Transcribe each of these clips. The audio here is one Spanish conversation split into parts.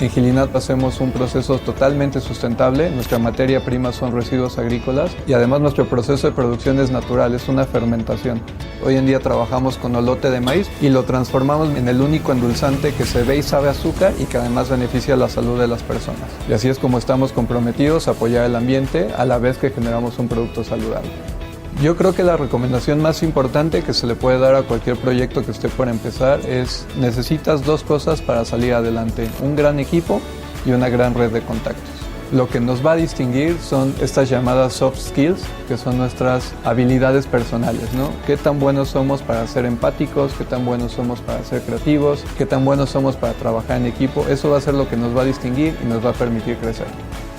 En Gilinat hacemos un proceso totalmente sustentable. Nuestra materia prima son residuos agrícolas y además nuestro proceso de producción es natural, es una fermentación. Hoy en día trabajamos con olote de maíz y lo transformamos en el único endulzante que se ve y sabe a azúcar y que además beneficia la salud de las personas. Y así es como estamos comprometidos a apoyar el ambiente a la vez que generamos un producto saludable. Yo creo que la recomendación más importante que se le puede dar a cualquier proyecto que esté por empezar es: necesitas dos cosas para salir adelante: un gran equipo y una gran red de contactos. Lo que nos va a distinguir son estas llamadas soft skills, que son nuestras habilidades personales, ¿no? Qué tan buenos somos para ser empáticos, qué tan buenos somos para ser creativos, qué tan buenos somos para trabajar en equipo. Eso va a ser lo que nos va a distinguir y nos va a permitir crecer.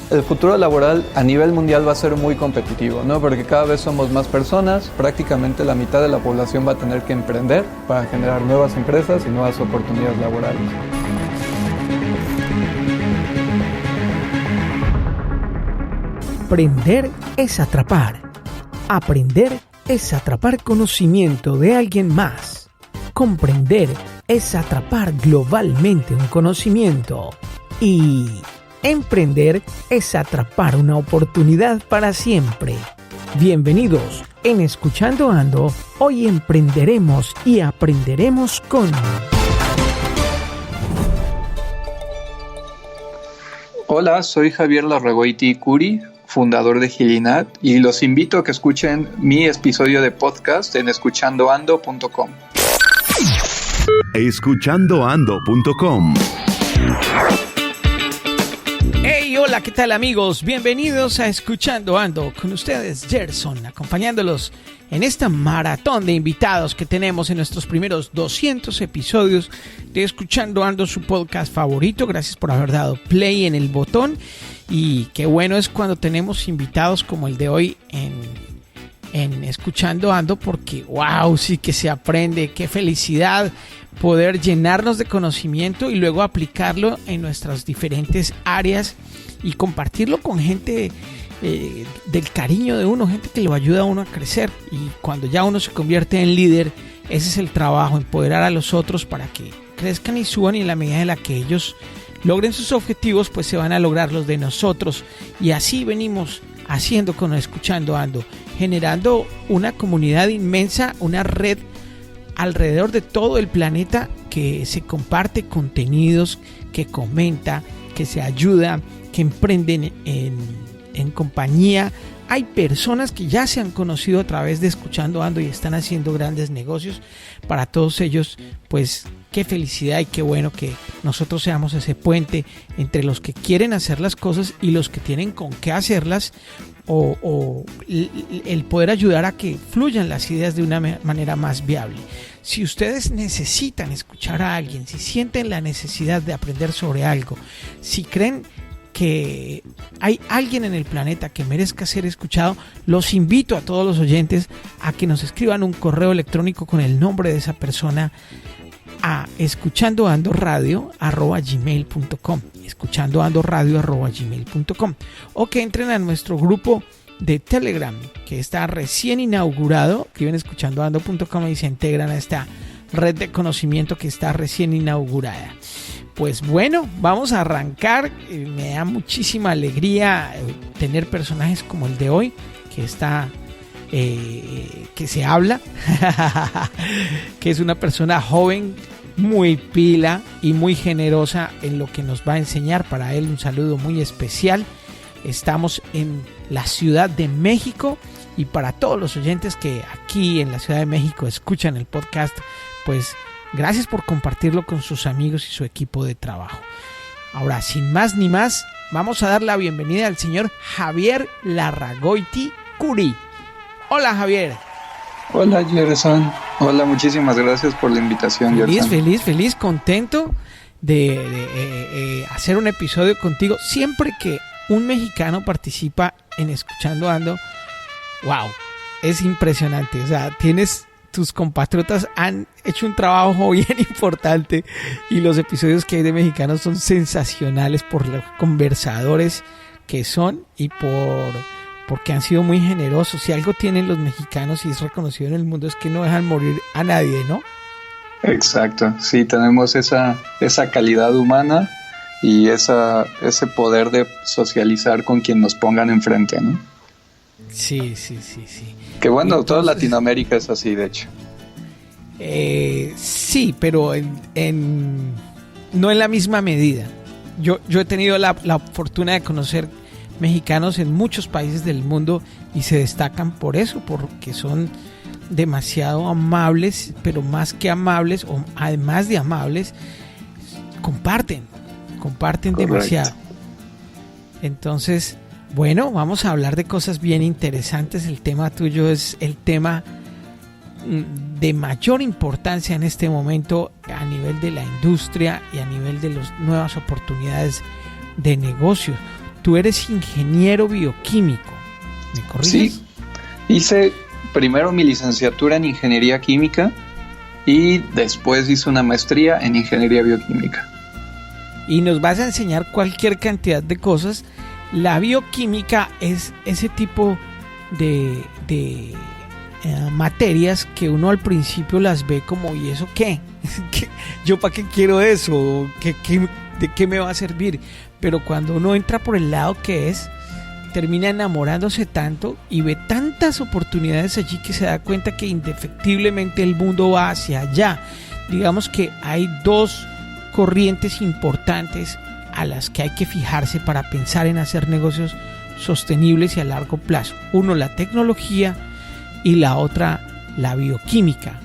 El futuro laboral a nivel mundial va a ser muy competitivo, ¿no? Porque cada vez somos más personas, prácticamente la mitad de la población va a tener que emprender para generar nuevas empresas y nuevas oportunidades laborales. Aprender es atrapar. Aprender es atrapar conocimiento de alguien más. Comprender es atrapar globalmente un conocimiento. Y emprender es atrapar una oportunidad para siempre. Bienvenidos en Escuchando Ando. Hoy emprenderemos y aprenderemos con... Hola, soy Javier Larragoiti Curi, fundador de Gilinat, y los invito a que escuchen mi episodio de podcast en escuchandoando.com. Escuchandoando.com. Hey, hola, ¿qué tal amigos? Bienvenidos a Escuchando Ando, con ustedes Gerson, acompañándolos en esta maratón de invitados que tenemos en nuestros primeros 200 episodios de Escuchando Ando, su podcast favorito. Gracias por haber dado play en el botón, y qué bueno es cuando tenemos invitados como el de hoy en Escuchando Ando, porque wow, sí que se aprende. Qué felicidad poder llenarnos de conocimiento y luego aplicarlo en nuestras diferentes áreas y compartirlo con gente del cariño de uno, gente que lo ayuda a uno a crecer. Y cuando ya uno se convierte en líder, ese es el trabajo: empoderar a los otros para que crezcan y suban, y en la medida en la que ellos logren sus objetivos, pues se van a lograr los de nosotros. Y así venimos haciendo con Escuchando Ando, generando una comunidad inmensa, una red alrededor de todo el planeta que se comparte contenidos, que comenta, que se ayuda, que emprenden en compañía. Hay personas que ya se han conocido a través de Escuchando Ando y están haciendo grandes negocios. Para todos ellos, pues qué felicidad y qué bueno que nosotros seamos ese puente entre los que quieren hacer las cosas y los que tienen con qué hacerlas, o el poder ayudar a que fluyan las ideas de una manera más viable. Si ustedes necesitan escuchar a alguien, si sienten la necesidad de aprender sobre algo, si creen que hay alguien en el planeta que merezca ser escuchado, los invito a todos los oyentes a que nos escriban un correo electrónico con el nombre de esa persona a escuchandoandoradio@gmail.com, escuchandoandoradio@gmail.com, o que entren a nuestro grupo de Telegram, que está recién inaugurado. Escriben escuchandoando.com y se integran a esta red de conocimiento que está recién inaugurada. Pues bueno, vamos a arrancar. Me da muchísima alegría tener personajes como el de hoy, que está que se habla que es una persona joven, muy pila y muy generosa en lo que nos va a enseñar. Para él un saludo muy especial. Estamos en la Ciudad de México, y para todos los oyentes que aquí en la Ciudad de México escuchan el podcast, pues gracias por compartirlo con sus amigos y su equipo de trabajo. Ahora, sin más ni más, vamos a dar la bienvenida al señor Javier Larragoiti Curi. Hola, Javier. Hola, Gerson. Hola, muchísimas gracias por la invitación, Gerson. Feliz, contento de hacer un episodio contigo. Siempre que un mexicano participa en Escuchando Ando, wow, es impresionante. O sea, tus compatriotas han hecho un trabajo bien importante, y los episodios que hay de mexicanos son sensacionales por los conversadores que son y porque han sido muy generosos. Si algo tienen los mexicanos y es reconocido en el mundo, es que no dejan morir a nadie, ¿no? Exacto, sí, tenemos esa calidad humana y ese poder de socializar con quien nos pongan enfrente, ¿no? Sí. Que bueno, Entonces, toda Latinoamérica es así, de hecho. Sí, pero no en la misma medida. Yo he tenido la fortuna de conocer mexicanos en muchos países del mundo y se destacan por eso, porque son demasiado amables, pero más que amables, o además de amables, comparten Correcto. demasiado. Entonces, bueno, vamos a hablar de cosas bien interesantes. El tema tuyo es el tema de mayor importancia en este momento a nivel de la industria y a nivel de las nuevas oportunidades de negocio. Tú eres ingeniero bioquímico, ¿me corriges? Sí, hice primero mi licenciatura en ingeniería química y después hice una maestría en ingeniería bioquímica. Y nos vas a enseñar cualquier cantidad de cosas. La bioquímica es ese tipo de materias que uno al principio las ve como, ¿y eso qué? ¿Yo para qué quiero eso? ¿De qué me va a servir? Pero cuando uno entra por el lado que es, termina enamorándose tanto y ve tantas oportunidades allí que se da cuenta que indefectiblemente el mundo va hacia allá. Digamos que hay dos corrientes importantes a las que hay que fijarse para pensar en hacer negocios sostenibles y a largo plazo. Uno, la tecnología, y la otra, la bioquímica.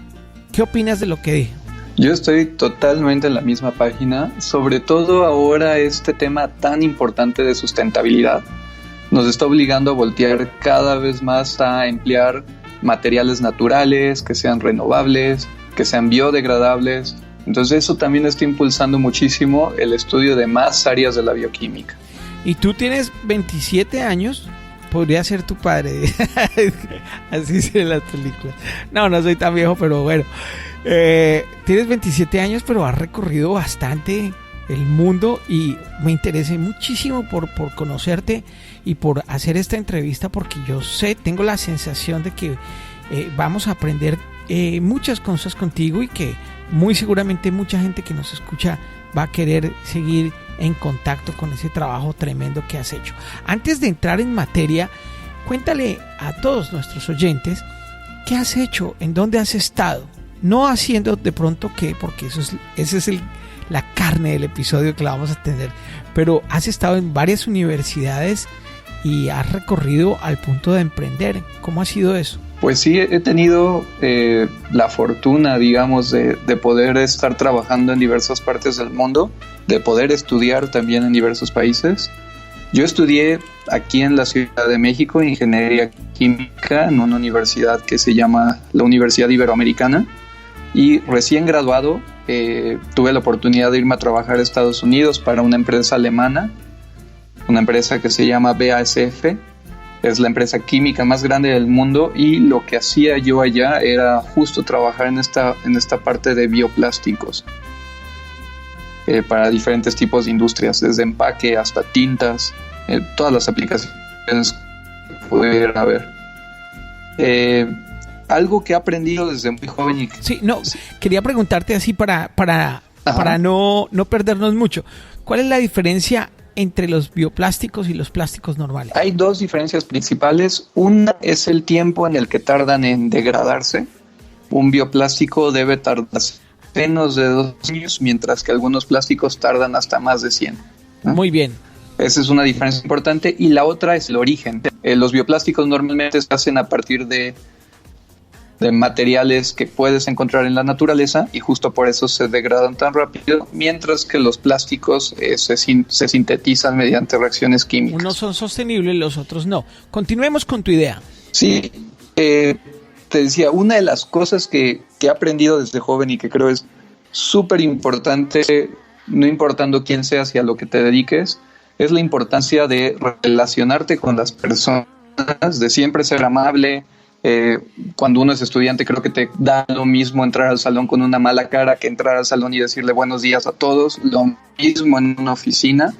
¿Qué opinas de lo que dije? Yo estoy totalmente en la misma página, sobre todo ahora este tema tan importante de sustentabilidad nos está obligando a voltear cada vez más a emplear materiales naturales, que sean renovables, que sean biodegradables. Entonces eso también está impulsando muchísimo el estudio de más áreas de la bioquímica. Y tú tienes 27 años, podría ser tu padre. Así se ven las películas. No soy tan viejo, pero bueno. Tienes 27 años, pero has recorrido bastante el mundo y me interesé muchísimo por conocerte y por hacer esta entrevista, porque yo tengo la sensación de que vamos a aprender muchas cosas contigo y que muy seguramente mucha gente que nos escucha va a querer seguir en contacto con ese trabajo tremendo que has hecho. Antes de entrar en materia, cuéntale a todos nuestros oyentes qué has hecho, en dónde has estado, no haciendo de pronto qué, porque esa es la carne del episodio que la vamos a tener, pero has estado en varias universidades y has recorrido al punto de emprender. ¿Cómo ha sido eso? Pues sí, he tenido la fortuna, digamos, de poder estar trabajando en diversas partes del mundo, de poder estudiar también en diversos países. Yo estudié aquí en la Ciudad de México ingeniería química en una universidad que se llama la Universidad Iberoamericana, y recién graduado tuve la oportunidad de irme a trabajar a Estados Unidos para una empresa alemana, una empresa que se llama BASF. Es la empresa química más grande del mundo, y lo que hacía yo allá era justo trabajar en esta parte de bioplásticos para diferentes tipos de industrias, desde empaque hasta tintas, todas las aplicaciones que pudiera haber. Algo que he aprendido desde muy joven y quería preguntarte así para no perdernos mucho. ¿Cuál es la diferencia entre los bioplásticos y los plásticos normales? Hay dos diferencias principales. Una es el tiempo en el que tardan en degradarse. Un bioplástico debe tardar menos de 2 años, mientras que algunos plásticos tardan hasta más de 100. ¿no? Muy bien. Esa es una diferencia importante. Y la otra es el origen. Los bioplásticos normalmente se hacen a partir de materiales que puedes encontrar en la naturaleza, y justo por eso se degradan tan rápido, mientras que los plásticos se sintetizan mediante reacciones químicas. Unos son sostenibles, los otros no. Continuemos con tu idea. Sí, te decía, una de las cosas que he aprendido desde joven y que creo es súper importante, no importando quién seas y a lo que te dediques, es la importancia de relacionarte con las personas, de siempre ser amable. Cuando uno es estudiante, creo que te da lo mismo entrar al salón con una mala cara que entrar al salón y decirle buenos días a todos. Lo mismo en una oficina,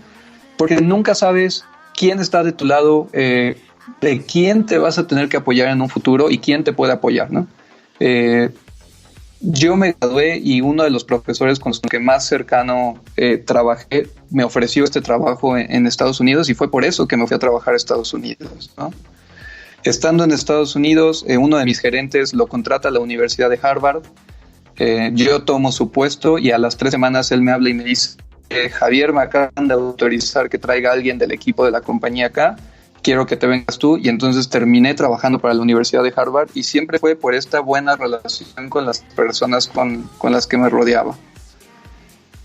porque nunca sabes quién está de tu lado, de quién te vas a tener que apoyar en un futuro y quién te puede apoyar, ¿no? yo me gradué y uno de los profesores con los que más cercano trabajé me ofreció este trabajo en Estados Unidos y fue por eso que me fui a trabajar a Estados Unidos, ¿no? Estando en Estados Unidos, uno de mis gerentes lo contrata a la Universidad de Harvard. Yo tomo su puesto y a las 3 semanas él me habla y me dice: Javier, me acaban de autorizar que traiga a alguien del equipo de la compañía acá, quiero que te vengas tú. Y entonces terminé trabajando para la Universidad de Harvard y siempre fue por esta buena relación con las personas con las que me rodeaba.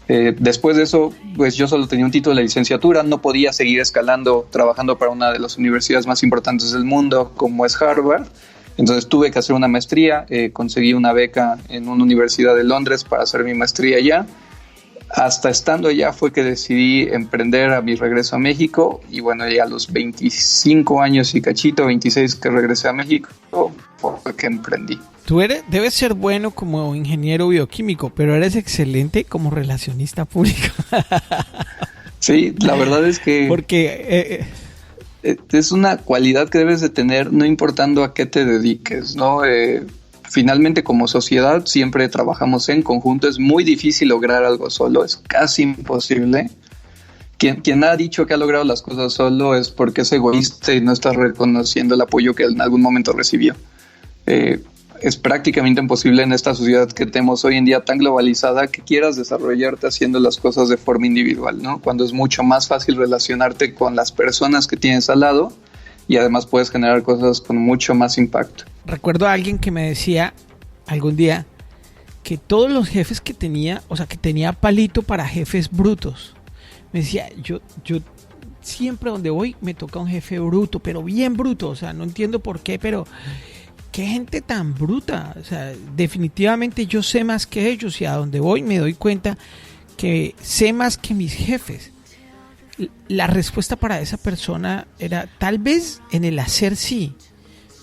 Después de eso, pues yo solo tenía un título de licenciatura, no podía seguir escalando trabajando para una de las universidades más importantes del mundo como es Harvard. Entonces tuve que hacer una maestría, conseguí una beca en una universidad de Londres para hacer mi maestría allá. Hasta estando allá fue que decidí emprender a mi regreso a México y bueno, ya a los 25 años y cachito, 26 que regresé a México, fue que emprendí. Debes ser bueno como ingeniero bioquímico, pero eres excelente como relacionista público. Sí, la verdad es que... Porque... es una cualidad que debes de tener no importando a qué te dediques, ¿no? Finalmente, como sociedad, siempre trabajamos en conjunto. Es muy difícil lograr algo solo, es casi imposible. Quien ha dicho que ha logrado las cosas solo es porque es egoísta y no está reconociendo el apoyo que en algún momento recibió. Es prácticamente imposible en esta sociedad que tenemos hoy en día tan globalizada que quieras desarrollarte haciendo las cosas de forma individual, ¿no? Cuando es mucho más fácil relacionarte con las personas que tienes al lado y además puedes generar cosas con mucho más impacto. Recuerdo a alguien que me decía algún día que todos los jefes que tenía, o sea, que tenía palito para jefes brutos. Me decía, yo siempre donde voy me toca un jefe bruto, pero bien bruto, o sea, no entiendo por qué, pero qué gente tan bruta. O sea, definitivamente yo sé más que ellos y a donde voy me doy cuenta que sé más que mis jefes. La respuesta para esa persona era tal vez en el hacer sí,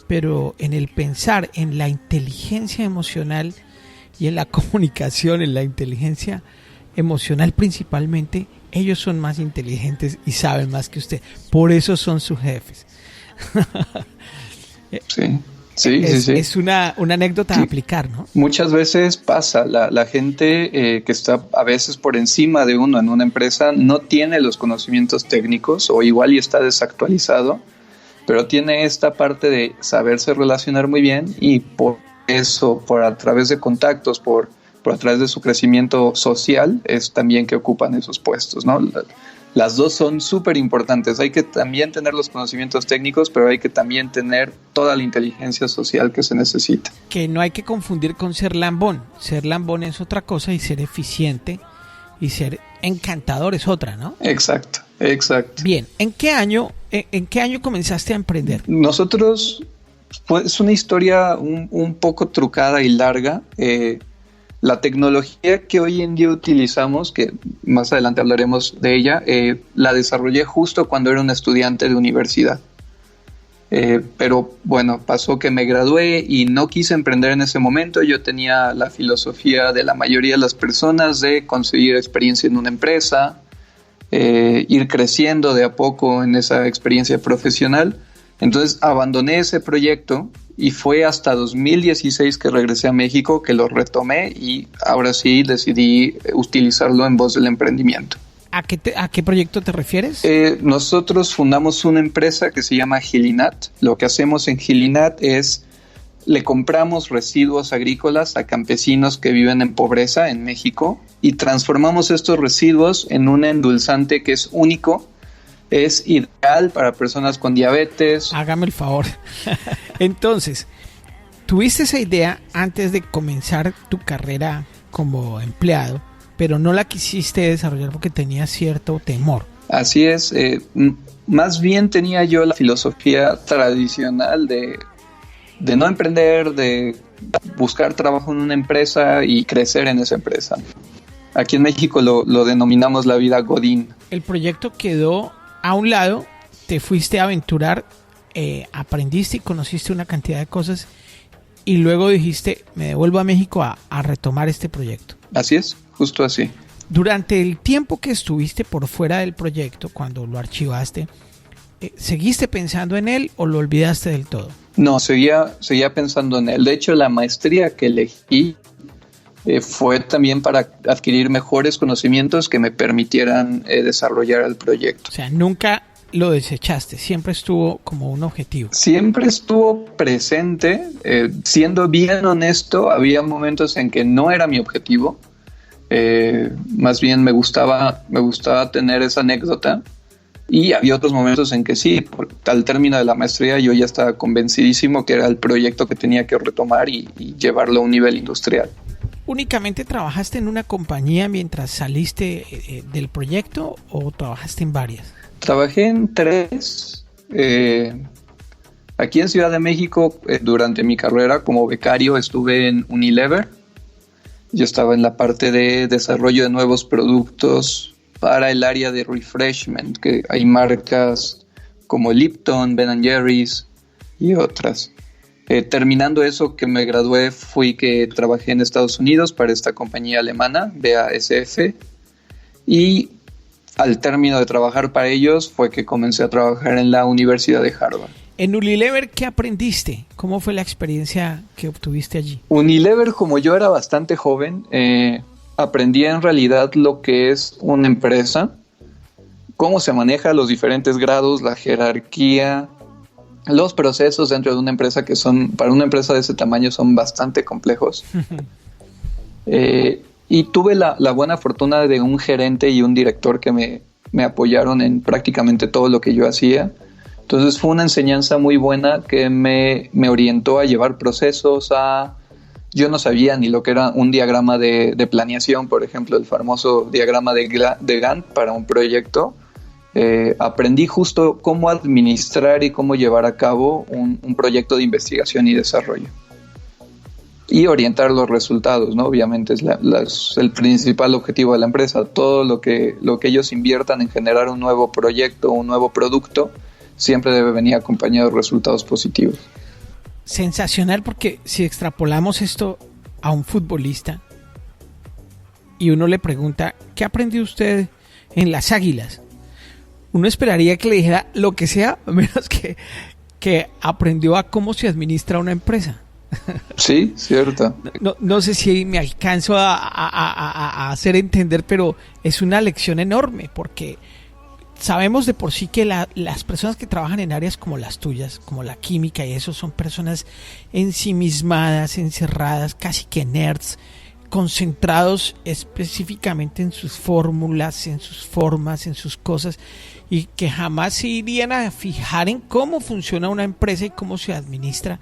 pero en el pensar, en la inteligencia emocional y en la comunicación, en la inteligencia emocional principalmente, ellos son más inteligentes y saben más que usted. Por eso son sus jefes. Sí. Sí. Es una anécdota a aplicar, ¿no? Muchas veces pasa, la gente que está a veces por encima de uno en una empresa no tiene los conocimientos técnicos o igual y está desactualizado, pero tiene esta parte de saberse relacionar muy bien y por eso, por a través de contactos, por a través de su crecimiento social, es también que ocupan esos puestos, ¿no? Las dos son súper importantes. Hay que también tener los conocimientos técnicos, pero hay que también tener toda la inteligencia social que se necesita. Que no hay que confundir con ser lambón. Ser lambón es otra cosa y ser eficiente y ser encantador es otra, ¿no? Exacto. Bien, ¿en qué año comenzaste a emprender? Nosotros, pues, es una historia un poco trucada y larga. La tecnología que hoy en día utilizamos, que más adelante hablaremos de ella, la desarrollé justo cuando era un estudiante de universidad. Pero bueno, pasó que me gradué y no quise emprender en ese momento. Yo tenía la filosofía de la mayoría de las personas de conseguir experiencia en una empresa, ir creciendo de a poco en esa experiencia profesional. Entonces abandoné ese proyecto y fue hasta 2016 que regresé a México que lo retomé y ahora sí decidí utilizarlo en voz del emprendimiento. ¿A qué proyecto te refieres? Nosotros fundamos una empresa que se llama Gilinat. Lo que hacemos en Gilinat es le compramos residuos agrícolas a campesinos que viven en pobreza en México y transformamos estos residuos en un endulzante que es único. Es ideal para personas con diabetes. Hágame el favor. Entonces, tuviste esa idea antes de comenzar tu carrera como empleado, pero no la quisiste desarrollar porque tenías cierto temor. Así es. Más bien tenía yo la filosofía tradicional de no emprender, de buscar trabajo en una empresa y crecer en esa empresa. Aquí en México lo denominamos la vida Godín. El proyecto quedó a un lado, te fuiste a aventurar, aprendiste y conociste una cantidad de cosas y luego dijiste, me devuelvo a México a retomar este proyecto. Así es, justo así. Durante el tiempo que estuviste por fuera del proyecto, cuando lo archivaste, ¿seguiste pensando en él o lo olvidaste del todo? No, seguía pensando en él. De hecho, la maestría que elegí fue también para adquirir mejores conocimientos que me permitieran desarrollar el proyecto. O sea, nunca lo desechaste, siempre estuvo como un objetivo. Siempre estuvo presente, siendo bien honesto, había momentos en que no era mi objetivo, más bien me gustaba tener esa anécdota, y había otros momentos en que sí, al término de la maestría yo ya estaba convencidísimo que era el proyecto que tenía que retomar y llevarlo a un nivel industrial. ¿Únicamente trabajaste en una compañía mientras saliste del proyecto o trabajaste en varias? Trabajé en 3. Aquí en Ciudad de México, durante mi carrera como becario, estuve en Unilever. Yo estaba en la parte de desarrollo de nuevos productos para el área de refreshment, que hay marcas como Lipton, Ben & Jerry's y otras. Terminando eso que me gradué, fui que trabajé en Estados Unidos para esta compañía alemana, BASF, y al término de trabajar para ellos fue que comencé a trabajar en la Universidad de Harvard. En Unilever, ¿qué aprendiste? ¿Cómo fue la experiencia que obtuviste allí? Unilever, como yo era bastante joven, aprendí en realidad lo que es una empresa, cómo se maneja los diferentes grados, la jerarquía, los procesos dentro de una empresa que son, para una empresa de ese tamaño, son bastante complejos. Y tuve la buena fortuna de un gerente y un director que me apoyaron en prácticamente todo lo que yo hacía. Entonces fue una enseñanza muy buena que me orientó a llevar procesos, yo no sabía ni lo que era un diagrama de planeación, por ejemplo, el famoso diagrama de Gantt para un proyecto. Aprendí justo cómo administrar y cómo llevar a cabo un proyecto de investigación y desarrollo. Y orientar los resultados, ¿no? Obviamente es el principal objetivo de la empresa. Todo lo que ellos inviertan en generar un nuevo proyecto, un nuevo producto, siempre debe venir acompañado de resultados positivos. Sensacional, porque si extrapolamos esto a un futbolista y uno le pregunta, ¿qué aprendió usted en las Águilas? Uno esperaría que le dijera lo que sea, menos que aprendió a cómo se administra una empresa. Sí, cierto. No sé si me alcanzo a hacer entender, pero es una lección enorme, porque sabemos de por sí que las personas que trabajan en áreas como las tuyas, como la química y eso, son personas ensimismadas, encerradas, casi que nerds, concentrados específicamente en sus fórmulas, en sus formas, en sus cosas, y que jamás se irían a fijar en cómo funciona una empresa y cómo se administra.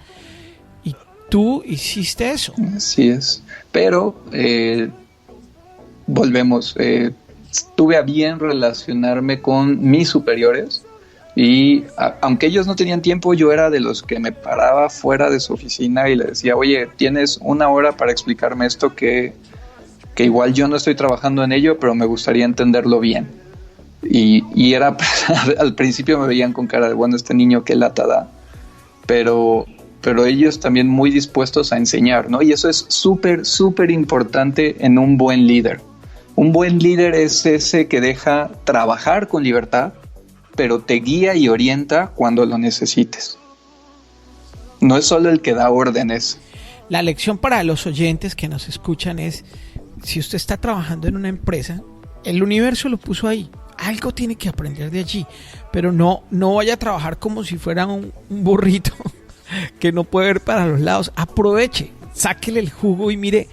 Y tú hiciste eso. Así es. Pero volvemos. Tuve a bien relacionarme con mis superiores y aunque ellos no tenían tiempo, yo era de los que me paraba fuera de su oficina y le decía, oye, tienes 1 hora para explicarme esto que igual yo no estoy trabajando en ello, pero me gustaría entenderlo bien. Y era, al principio me veían con cara de, bueno, este niño qué lata da, pero ellos también muy dispuestos a enseñar, ¿no? Y eso es súper, súper importante en un buen líder. Un buen líder es ese que deja trabajar con libertad, pero te guía y orienta cuando lo necesites. No es solo el que da órdenes. La lección para los oyentes que nos escuchan es, si usted está trabajando en una empresa, el universo lo puso ahí. Algo tiene que aprender de allí, pero no vaya a trabajar como si fuera un burrito que no puede ver para los lados. Aproveche, sáquele el jugo y mire,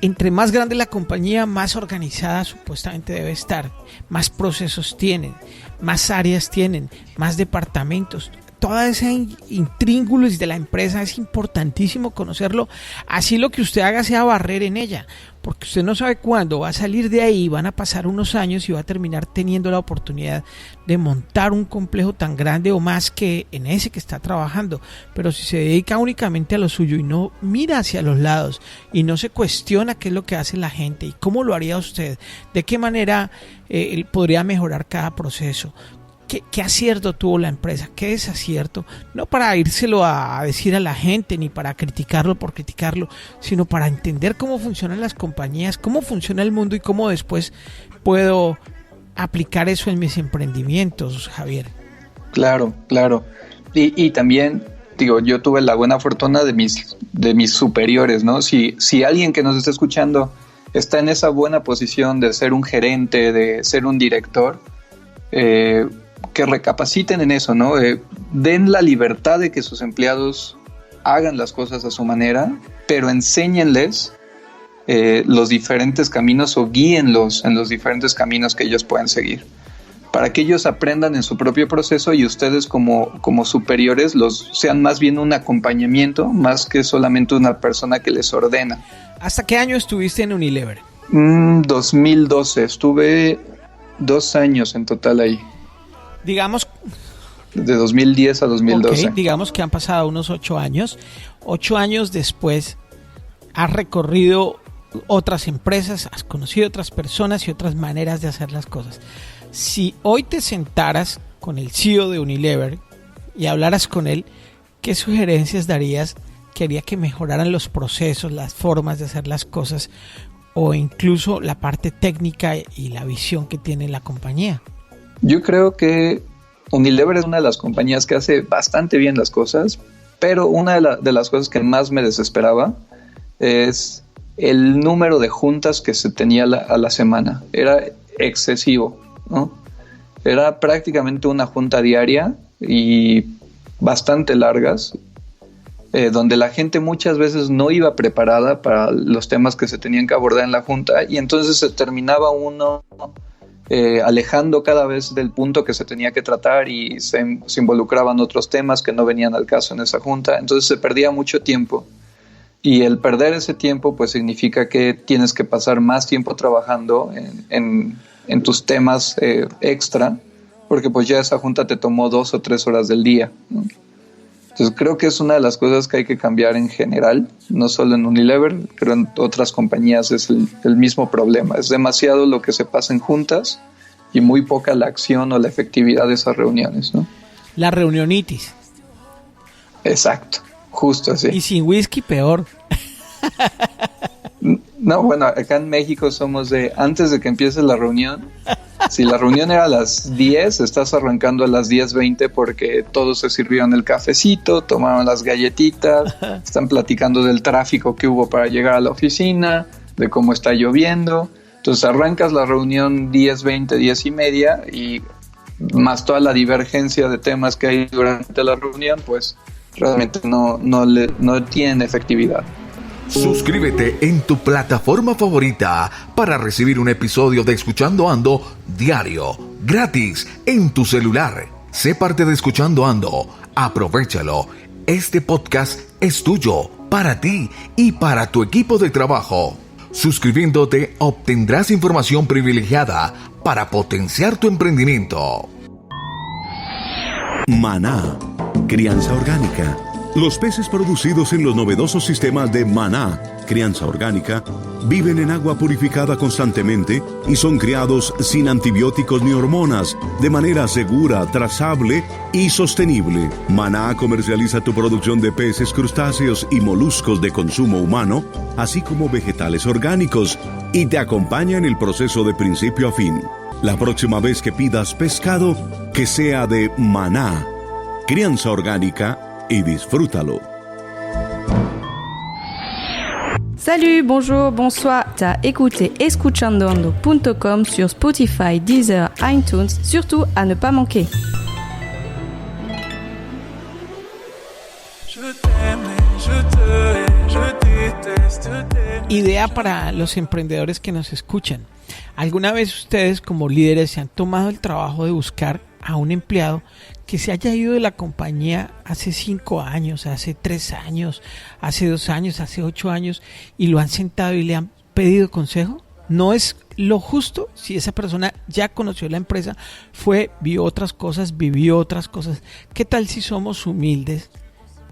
entre más grande la compañía, más organizada supuestamente debe estar, más procesos tienen, más áreas tienen, más departamentos. Toda esa intríngulis de la empresa es importantísimo conocerlo, así lo que usted haga sea barrer en ella, porque usted no sabe cuándo va a salir de ahí, van a pasar unos años y va a terminar teniendo la oportunidad de montar un complejo tan grande o más que en ese que está trabajando. Pero si se dedica únicamente a lo suyo y no mira hacia los lados y no se cuestiona qué es lo que hace la gente y cómo lo haría usted, de qué manera podría mejorar cada proceso, ¿Qué acierto tuvo la empresa? ¿Qué desacierto? No para írselo a decir a la gente ni para criticarlo por criticarlo, sino para entender cómo funcionan las compañías, cómo funciona el mundo y cómo después puedo aplicar eso en mis emprendimientos, Javier. Claro. Y también digo, yo tuve la buena fortuna de mis superiores, ¿no? Si alguien que nos está escuchando está en esa buena posición de ser un gerente, de ser un director, que recapaciten en eso, ¿no? Den la libertad de que sus empleados hagan las cosas a su manera, pero enséñenles los diferentes caminos o guíenlos en los diferentes caminos que ellos pueden seguir, para que ellos aprendan en su propio proceso y ustedes como superiores sean más bien un acompañamiento, más que solamente una persona que les ordena. ¿Hasta qué año estuviste en Unilever? 2012, estuve 2 años en total ahí. Digamos... De 2010 a 2012. Okay, digamos que han pasado unos 8 años. 8 años después, has recorrido otras empresas, has conocido otras personas y otras maneras de hacer las cosas. Si hoy te sentaras con el CEO de Unilever y hablaras con él, ¿qué sugerencias darías que haría que mejoraran los procesos, las formas de hacer las cosas o incluso la parte técnica y la visión que tiene la compañía? Yo creo que Unilever es una de las compañías que hace bastante bien las cosas, pero una de las cosas que más me desesperaba es el número de juntas que se tenía a la semana. Era excesivo, ¿no? Era prácticamente una junta diaria y bastante largas, donde la gente muchas veces no iba preparada para los temas que se tenían que abordar en la junta y entonces se terminaba uno alejando cada vez del punto que se tenía que tratar y se involucraban otros temas que no venían al caso en esa junta, entonces se perdía mucho tiempo y el perder ese tiempo pues significa que tienes que pasar más tiempo trabajando en tus temas extra, porque pues ya esa junta te tomó 2 o 3 horas del día, ¿no? Entonces creo que es una de las cosas que hay que cambiar en general, no solo en Unilever, pero en otras compañías es el mismo problema. Es demasiado lo que se pasa en juntas y muy poca la acción o la efectividad de esas reuniones, ¿no? La reunionitis. Exacto, justo así. Y sin whisky peor. No, bueno, acá en México somos de antes de que empiece la reunión. Si la reunión era a las 10, estás arrancando a las 10:20 porque todos se sirvieron el cafecito, tomaron las galletitas, están platicando del tráfico que hubo para llegar a la oficina, de cómo está lloviendo. Entonces arrancas la reunión 10:20, 10:30 y más toda la divergencia de temas que hay durante la reunión, pues realmente no tienen efectividad. Suscríbete en tu plataforma favorita para recibir un episodio de Escuchando Ando diario, gratis, en tu celular. Sé parte de Escuchando Ando. Aprovechalo. Este podcast es tuyo, para ti y para tu equipo de trabajo. Suscribiéndote obtendrás información privilegiada para potenciar tu emprendimiento. Maná, crianza orgánica. Los peces producidos en los novedosos sistemas de Maná, crianza orgánica, viven en agua purificada constantemente y son criados sin antibióticos ni hormonas, de manera segura, trazable y sostenible. Maná comercializa tu producción de peces, crustáceos y moluscos de consumo humano, así como vegetales orgánicos, y te acompaña en el proceso de principio a fin. La próxima vez que pidas pescado, que sea de Maná, crianza orgánica, y disfrútalo. Salut, bonjour, bonsoir. T'as écouté escuchandoando.com sur Spotify, Deezer, iTunes, surtout à ne pas manquer. Idea para los emprendedores que nos escuchan. ¿Alguna vez ustedes como líderes se han tomado el trabajo de buscar a un empleado que se haya ido de la compañía hace 5 años, hace 3 años, hace 2 años, hace 8 años y lo han sentado y le han pedido consejo? ¿No es lo justo si esa persona ya conoció la empresa, vio otras cosas, vivió otras cosas? ¿Qué tal si somos humildes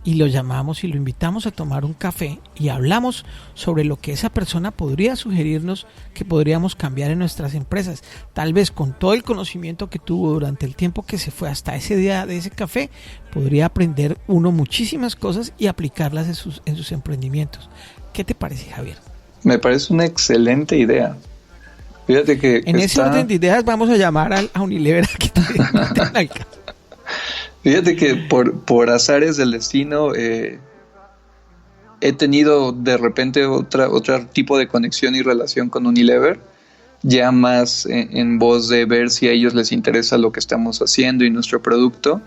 y lo llamamos y lo invitamos a tomar un café y hablamos sobre lo que esa persona podría sugerirnos que podríamos cambiar en nuestras empresas? Tal vez con todo el conocimiento que tuvo durante el tiempo que se fue hasta ese día de ese café, podría aprender uno muchísimas cosas y aplicarlas en sus emprendimientos. ¿Qué te parece, Javier? Me parece una excelente idea. Fíjate que en ese orden de ideas vamos a llamar a Unilever a que te inviten al café. Fíjate que por azares del destino he tenido de repente otro tipo de conexión y relación con Unilever, ya más en voz de ver si a ellos les interesa lo que estamos haciendo y nuestro producto,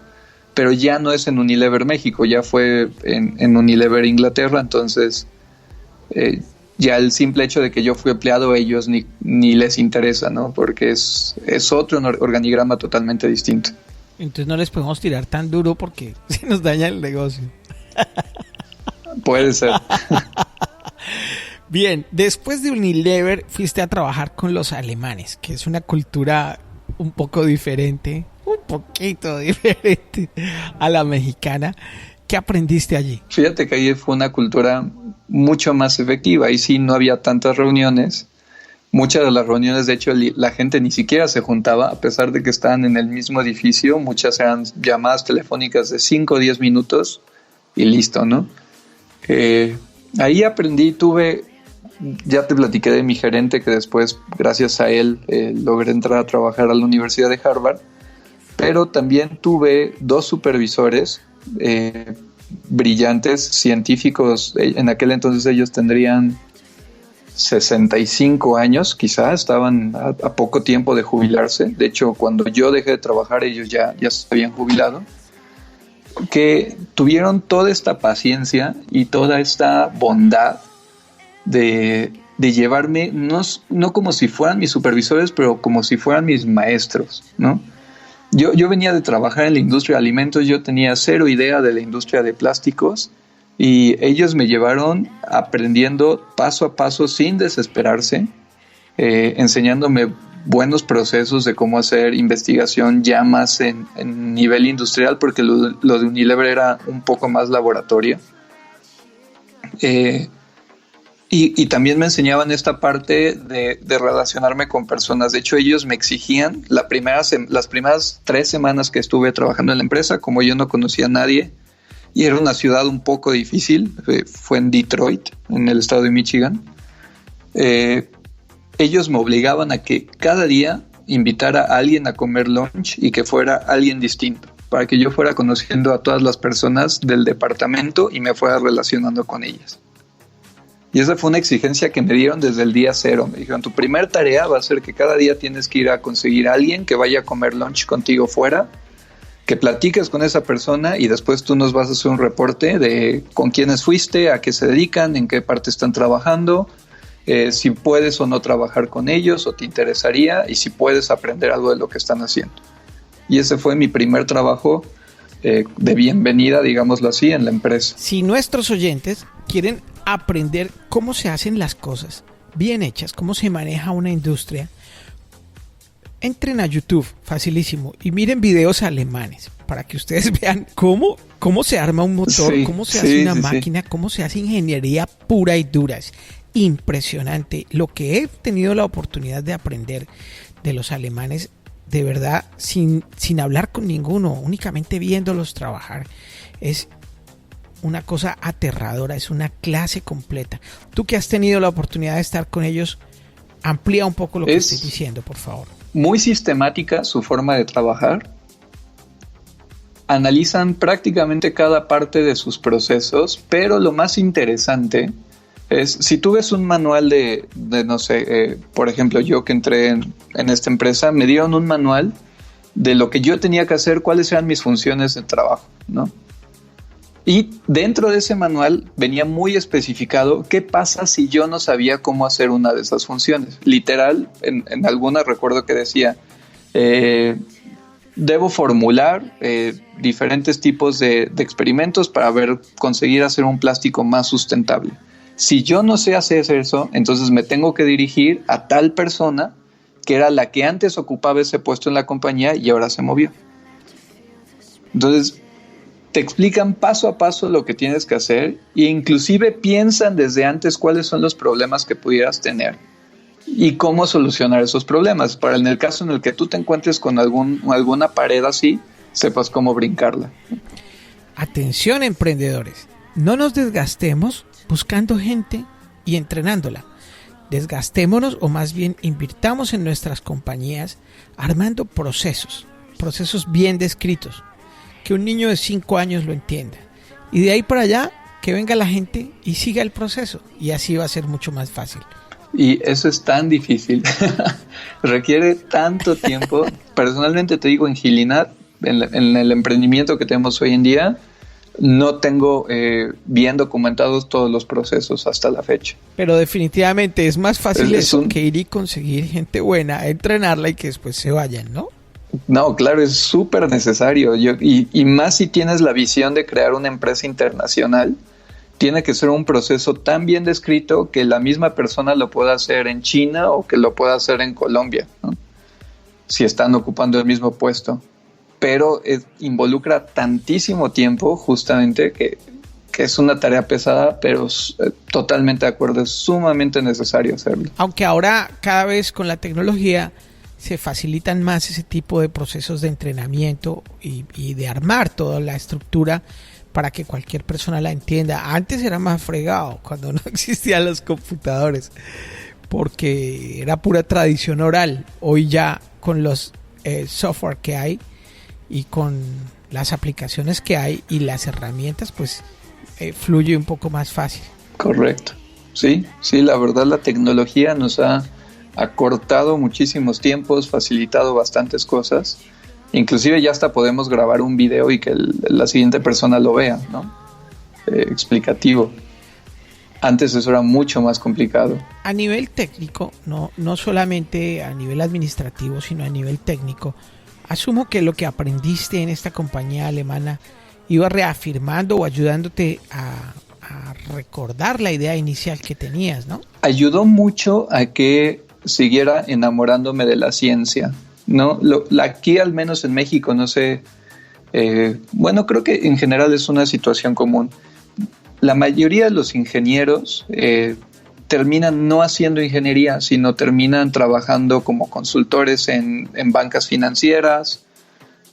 pero ya no es en Unilever México, ya fue en Unilever Inglaterra. Entonces ya el simple hecho de que yo fui empleado, a ellos ni les interesa, ¿no? Porque es otro organigrama totalmente distinto. Entonces no les podemos tirar tan duro porque se nos daña el negocio. Puede ser. Bien, después de Unilever fuiste a trabajar con los alemanes, que es una cultura un poco diferente, un poquito diferente a la mexicana. ¿Qué aprendiste allí? Fíjate que ahí fue una cultura mucho más efectiva. Ahí sí no había tantas reuniones. Muchas de las reuniones, de hecho, la gente ni siquiera se juntaba, a pesar de que estaban en el mismo edificio. Muchas eran llamadas telefónicas de 5 o 10 minutos y listo, ¿no? Ahí aprendí, ya te platiqué de mi gerente, que después, gracias a él, logré entrar a trabajar a la Universidad de Harvard, pero también tuve 2 supervisores brillantes, científicos. En aquel entonces ellos tendrían 65 años, quizá, estaban a poco tiempo de jubilarse. De hecho, cuando yo dejé de trabajar, ellos ya se habían jubilado, que tuvieron toda esta paciencia y toda esta bondad de llevarme, no como si fueran mis supervisores, pero como si fueran mis maestros, ¿no? Yo venía de trabajar en la industria de alimentos, yo tenía 0 idea de la industria de plásticos, y ellos me llevaron aprendiendo paso a paso sin desesperarse, enseñándome buenos procesos de cómo hacer investigación ya más en nivel industrial, porque lo de Unilever era un poco más laboratorio. Y también me enseñaban esta parte de relacionarme con personas. De hecho, ellos me exigían las primeras 3 semanas que estuve trabajando en la empresa, como yo no conocía a nadie, y era una ciudad un poco difícil, fue en Detroit, en el estado de Michigan. Ellos me obligaban a que cada día invitara a alguien a comer lunch y que fuera alguien distinto, para que yo fuera conociendo a todas las personas del departamento y me fuera relacionando con ellas. Y esa fue una exigencia que me dieron desde el día 0. Me dijeron, tu primer tarea va a ser que cada día tienes que ir a conseguir a alguien que vaya a comer lunch contigo fuera, que platiques con esa persona y después tú nos vas a hacer un reporte de con quiénes fuiste, a qué se dedican, en qué parte están trabajando, si puedes o no trabajar con ellos o te interesaría, y si puedes aprender algo de lo que están haciendo. Y ese fue mi primer trabajo de bienvenida, digámoslo así, en la empresa. Si nuestros oyentes quieren aprender cómo se hacen las cosas bien hechas, cómo se maneja una industria, entren a YouTube, facilísimo, y miren videos alemanes para que ustedes vean cómo se arma un motor, cómo se hace una máquina, cómo se hace ingeniería pura y dura. Es impresionante lo que he tenido la oportunidad de aprender de los alemanes, de verdad, sin hablar con ninguno, únicamente viéndolos trabajar. Es una cosa aterradora, es una clase completa. Tú que has tenido la oportunidad de estar con ellos, amplía un poco lo que estoy diciendo, por favor. Muy sistemática su forma de trabajar. Analizan prácticamente cada parte de sus procesos, pero lo más interesante es, si tú ves un manual de no sé, por ejemplo, yo que entré en esta empresa, me dieron un manual de lo que yo tenía que hacer, cuáles eran mis funciones de trabajo, ¿no? Y dentro de ese manual venía muy especificado qué pasa si yo no sabía cómo hacer una de esas funciones. Literal, en alguna recuerdo que decía, debo formular diferentes tipos de experimentos para conseguir hacer un plástico más sustentable. Si yo no sé hacer eso, entonces me tengo que dirigir a tal persona que era la que antes ocupaba ese puesto en la compañía y ahora se movió. Entonces, te explican paso a paso lo que tienes que hacer e inclusive piensan desde antes cuáles son los problemas que pudieras tener y cómo solucionar esos problemas, para en el caso en el que tú te encuentres con alguna pared así, sepas cómo brincarla. Atención, emprendedores, no nos desgastemos buscando gente y entrenándola. Desgastémonos, o más bien invirtamos en nuestras compañías armando procesos bien descritos, que un niño de 5 años lo entienda. Y de ahí para allá, que venga la gente y siga el proceso. Y así va a ser mucho más fácil. Y eso es tan difícil. Requiere tanto tiempo. Personalmente te digo, en Gilinat, en el emprendimiento que tenemos hoy en día, no tengo bien documentados todos los procesos hasta la fecha. Pero definitivamente es más fácil que ir y conseguir gente buena, entrenarla y que después se vayan, ¿no? No, claro, es súper necesario. Y más si tienes la visión de crear una empresa internacional, tiene que ser un proceso tan bien descrito que la misma persona lo pueda hacer en China o que lo pueda hacer en Colombia, ¿no? Si están ocupando el mismo puesto. Pero involucra tantísimo tiempo justamente que es una tarea pesada, pero totalmente de acuerdo, es sumamente necesario hacerlo. Aunque ahora cada vez con la tecnología se facilitan más ese tipo de procesos de entrenamiento y de armar toda la estructura para que cualquier persona la entienda. Antes era más fregado cuando no existían los computadores, porque era pura tradición oral. Hoy ya con los software que hay y con las aplicaciones que hay y las herramientas, pues fluye un poco más fácil. Correcto. Sí, la verdad la tecnología nos ha acortado muchísimos tiempos, facilitado bastantes cosas. Inclusive ya hasta podemos grabar un video y que la siguiente persona lo vea, ¿no? Explicativo. Antes eso era mucho más complicado. A nivel técnico, no solamente a nivel administrativo, sino a nivel técnico, asumo que lo que aprendiste en esta compañía alemana iba reafirmando o ayudándote a recordar la idea inicial que tenías, ¿no? Ayudó mucho a que siguiera enamorándome de la ciencia, ¿no? Aquí, al menos en México, no sé, bueno, creo que en general es una situación común. La mayoría de los ingenieros terminan no haciendo ingeniería, sino terminan trabajando como consultores en bancas financieras,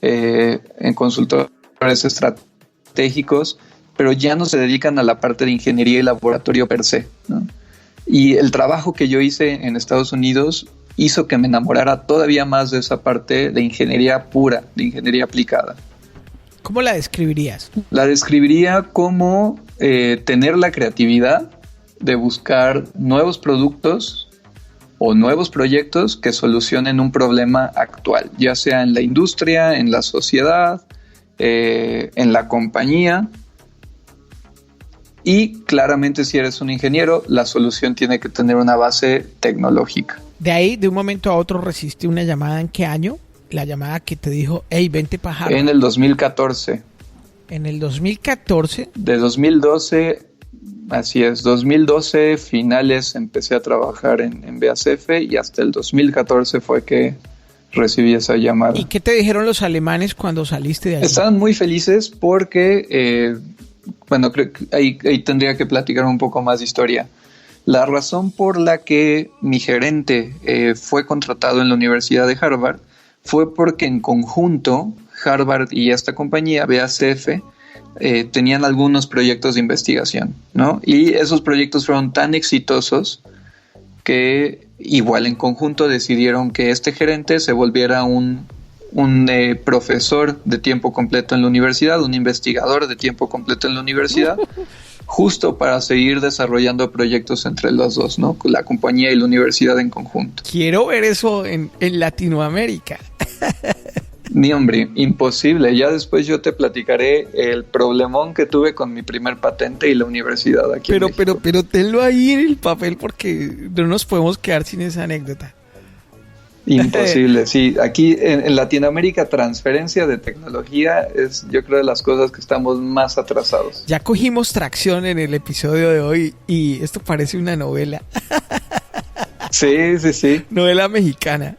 en consultores estratégicos, pero ya no se dedican a la parte de ingeniería y laboratorio per se, ¿no? Y el trabajo que yo hice en Estados Unidos hizo que me enamorara todavía más de esa parte de ingeniería pura, de ingeniería aplicada. ¿Cómo la describirías? La describiría como tener la creatividad de buscar nuevos productos o nuevos proyectos que solucionen un problema actual, ya sea en la industria, en la sociedad, en la compañía. Y claramente, si eres un ingeniero, la solución tiene que tener una base tecnológica. De ahí, de un momento a otro, ¿recibiste una llamada? ¿En qué año? La llamada que te dijo, hey, vente para Harvard. En el 2014. ¿En el 2014? De 2012, así es, 2012 finales empecé a trabajar en BASF y hasta el 2014 fue que recibí esa llamada. ¿Y qué te dijeron los alemanes cuando saliste de ahí? Estaban muy felices porque, bueno, creo que ahí tendría que platicar un poco más de historia. La razón por la que mi gerente fue contratado en la Universidad de Harvard fue porque en conjunto Harvard y esta compañía, BASF, tenían algunos proyectos de investigación, ¿no? Y esos proyectos fueron tan exitosos que igual en conjunto decidieron que este gerente se volviera un profesor de tiempo completo en la universidad, un investigador de tiempo completo en la universidad, justo para seguir desarrollando proyectos entre los dos, ¿no? La compañía y la universidad en conjunto. Quiero ver eso en Latinoamérica. Ni hombre, imposible. Ya después yo te platicaré el problemón que tuve con mi primer patente y la universidad aquí en México. Pero tenlo ahí en el papel porque no nos podemos quedar sin esa anécdota. Imposible, sí. Aquí en Latinoamérica, transferencia de tecnología es, yo creo, de las cosas que estamos más atrasados. Ya cogimos tracción en el episodio de hoy y esto parece una novela. Sí. Novela mexicana.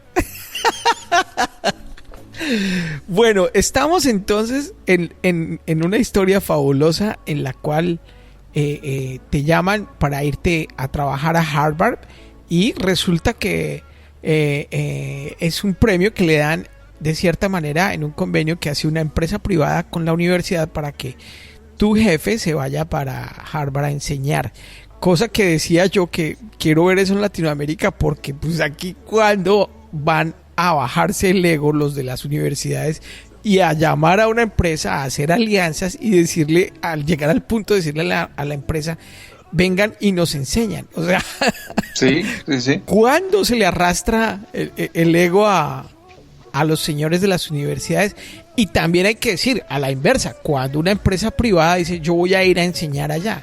Bueno, estamos entonces en una historia fabulosa en la cual te llaman para irte a trabajar a Harvard y resulta que es un premio que le dan de cierta manera en un convenio que hace una empresa privada con la universidad para que tu jefe se vaya para Harvard a enseñar. Cosa que decía yo que quiero ver eso en Latinoamérica porque pues aquí cuando van a bajarse el ego los de las universidades y a llamar a una empresa, a hacer alianzas y decirle, al llegar al punto de decirle a la empresa, vengan y nos enseñan. O sea, Sí. ¿cuándo se le arrastra el ego a los señores de las universidades? Y también hay que decir, a la inversa, cuando una empresa privada dice, yo voy a ir a enseñar allá.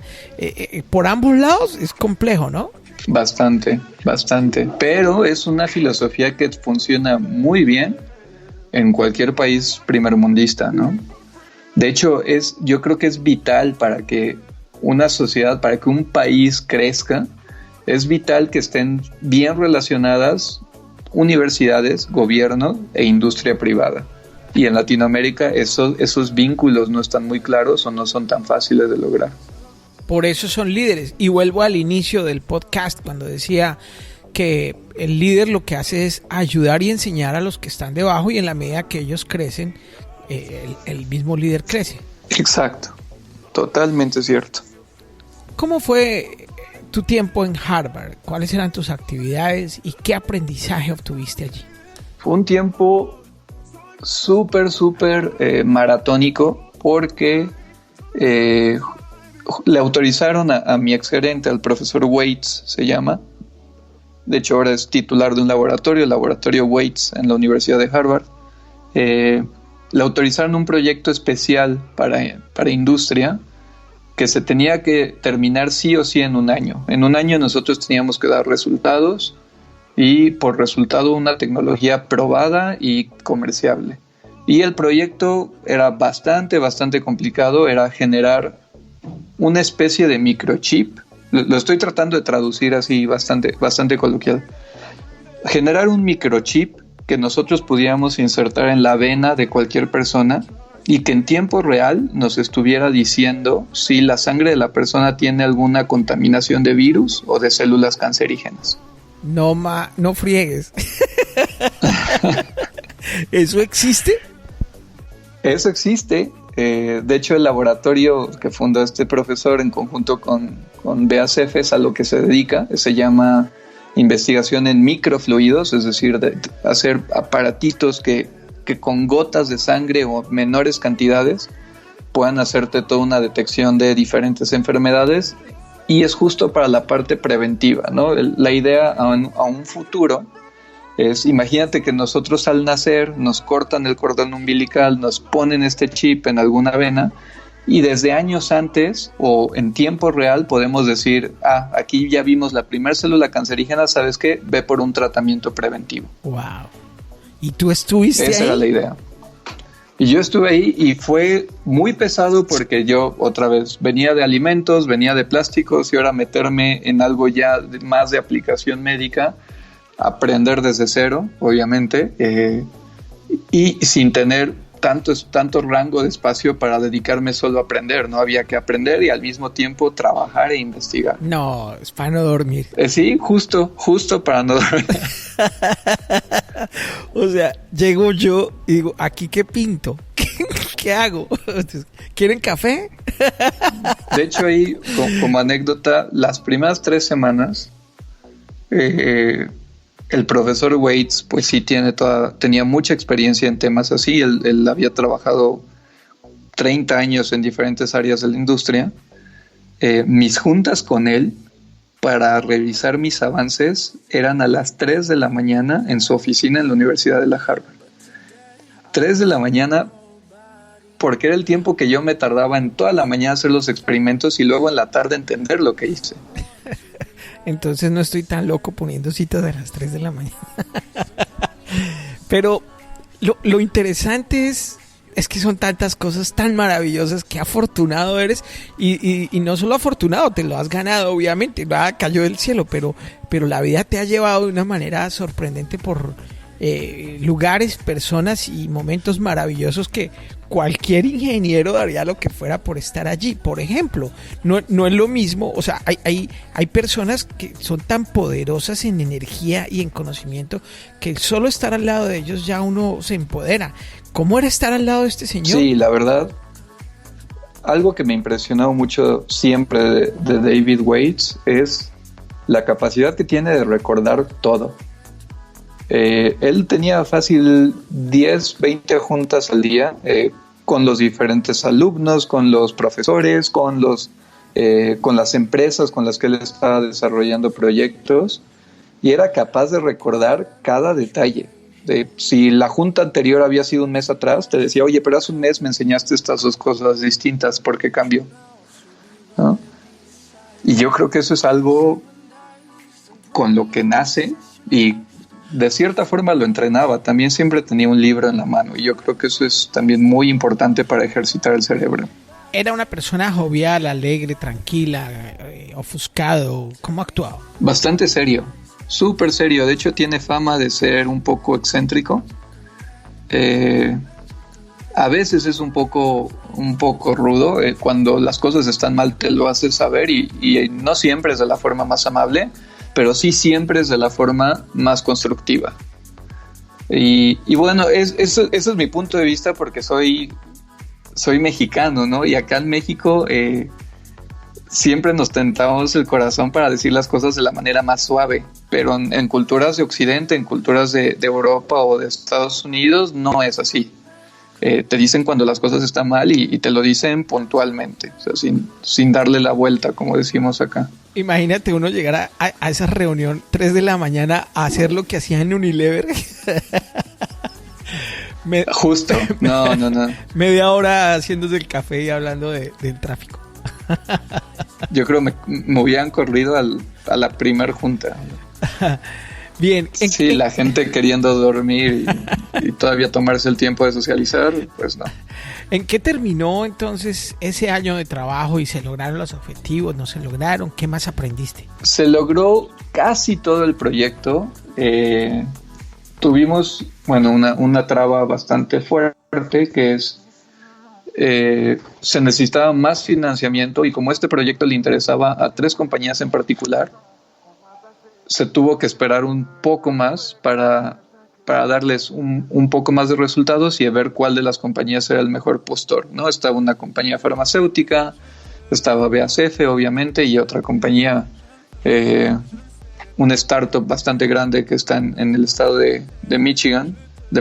Por ambos lados es complejo, ¿no? Bastante. Pero es una filosofía que funciona muy bien en cualquier país primermundista, ¿no? De hecho, yo creo que es vital para que una sociedad, para que un país crezca, es vital que estén bien relacionadas universidades, gobierno e industria privada. Y en Latinoamérica esos vínculos no están muy claros o no son tan fáciles de lograr. Por eso son líderes. Y vuelvo al inicio del podcast cuando decía que el líder lo que hace es ayudar y enseñar a los que están debajo, y en la medida que ellos crecen, el mismo líder crece. Exacto, totalmente cierto. ¿Cómo fue tu tiempo en Harvard? ¿Cuáles eran tus actividades y qué aprendizaje obtuviste allí? Fue un tiempo súper maratónico porque le autorizaron a mi exgerente, al profesor Waits se llama. De hecho ahora es titular de un laboratorio, el laboratorio Waits en la Universidad de Harvard. Le autorizaron un proyecto especial para industria que se tenía que terminar sí o sí en un año. En un año nosotros teníamos que dar resultados y por resultado una tecnología probada y comerciable. Y el proyecto era bastante complicado, era generar una especie de microchip. Lo estoy tratando de traducir así bastante coloquial. Generar un microchip que nosotros pudiéramos insertar en la vena de cualquier persona y que en tiempo real nos estuviera diciendo si la sangre de la persona tiene alguna contaminación de virus o de células cancerígenas. No friegues. ¿Eso existe? Eso existe. De hecho, el laboratorio que fundó este profesor en conjunto con BASF es a lo que se dedica. Se llama investigación en microfluidos, es decir, de hacer aparatitos que con gotas de sangre o menores cantidades puedan hacerte toda una detección de diferentes enfermedades, y es justo para la parte preventiva, ¿no? La idea a un futuro es, imagínate que nosotros al nacer nos cortan el cordón umbilical, nos ponen este chip en alguna vena y desde años antes o en tiempo real podemos decir, aquí ya vimos la primera célula cancerígena, ¿sabes qué? Ve por un tratamiento preventivo. Wow. ¿Y tú estuviste ahí? Esa era la idea. Y yo estuve ahí y fue muy pesado porque yo otra vez venía de alimentos, venía de plásticos y ahora meterme en algo ya más de aplicación médica, aprender desde cero, obviamente, y sin tener tanto rango de espacio para dedicarme solo a aprender. No había que aprender y al mismo tiempo trabajar e investigar. No, es para no dormir. Sí, justo para no dormir. O sea, llego yo y digo, ¿aquí qué pinto? ¿Qué hago? ¿Quieren café? De hecho, ahí, como anécdota, las primeras 3 semanas, el profesor Waits, pues sí tenía mucha experiencia en temas así. Él había trabajado 30 años en diferentes áreas de la industria. Mis juntas con él para revisar mis avances eran a las 3 de la mañana en su oficina en la Universidad de la Harvard. 3 de la mañana, porque era el tiempo que yo me tardaba en toda la mañana hacer los experimentos y luego en la tarde entender lo que hice. Entonces no estoy tan loco poniendo citas a las 3 de la mañana. Pero lo interesante es que son tantas cosas tan maravillosas. Qué afortunado eres. Y no solo afortunado, te lo has ganado, obviamente. Nada cayó del cielo, pero la vida te ha llevado de una manera sorprendente por lugares, personas y momentos maravillosos que cualquier ingeniero daría lo que fuera por estar allí. Por ejemplo, no es lo mismo, o sea, hay personas que son tan poderosas en energía y en conocimiento que solo estar al lado de ellos ya uno se empodera. ¿Cómo era estar al lado de este señor? Sí, la verdad, algo que me ha impresionado mucho siempre de David Waits es la capacidad que tiene de recordar todo. Él tenía fácil 10, 20 juntas al día con los diferentes alumnos, con los profesores, con las empresas con las que él estaba desarrollando proyectos, y era capaz de recordar cada detalle. Si la junta anterior había sido un mes atrás, te decía, oye, pero hace un mes me enseñaste estas dos cosas distintas, ¿por qué cambió? ¿No? Y yo creo que eso es algo con lo que nace, y de cierta forma lo entrenaba. También siempre tenía un libro en la mano, y yo creo que eso es también muy importante para ejercitar el cerebro. ¿Era una persona jovial, alegre, tranquila, ofuscado? ¿Cómo actuaba? Bastante serio, súper serio. De hecho, tiene fama de ser un poco excéntrico. A veces es un poco rudo. Cuando las cosas están mal te lo hace saber, y no siempre es de la forma más amable, pero sí siempre es de la forma más constructiva. Y bueno, eso es mi punto de vista, porque soy mexicano, ¿no? Y acá en México siempre nos tentamos el corazón para decir las cosas de la manera más suave, pero en culturas de Occidente, en culturas de Europa o de Estados Unidos, no es así. Te dicen cuando las cosas están mal, y te lo dicen puntualmente, o sea, sin darle la vuelta, como decimos acá. Imagínate uno llegar a esa reunión 3 de la mañana a hacer lo que hacía en Unilever. Justo, no. Media hora haciéndose el café y hablando del tráfico. Yo creo me hubieran corrido a la primer junta. Bien. Sí, la gente queriendo dormir y todavía tomarse el tiempo de socializar, pues no. ¿En qué terminó entonces ese año de trabajo y se lograron los objetivos? ¿No se lograron? ¿Qué más aprendiste? Se logró casi todo el proyecto. Tuvimos, bueno, una traba bastante fuerte, que es se necesitaba más financiamiento, y como este proyecto le interesaba a 3 compañías en particular, se tuvo que esperar un poco más para darles un poco más de resultados y ver cuál de las compañías era el mejor postor, ¿no? Estaba una compañía farmacéutica, estaba BASF, obviamente, y otra compañía, una startup bastante grande que está en el estado de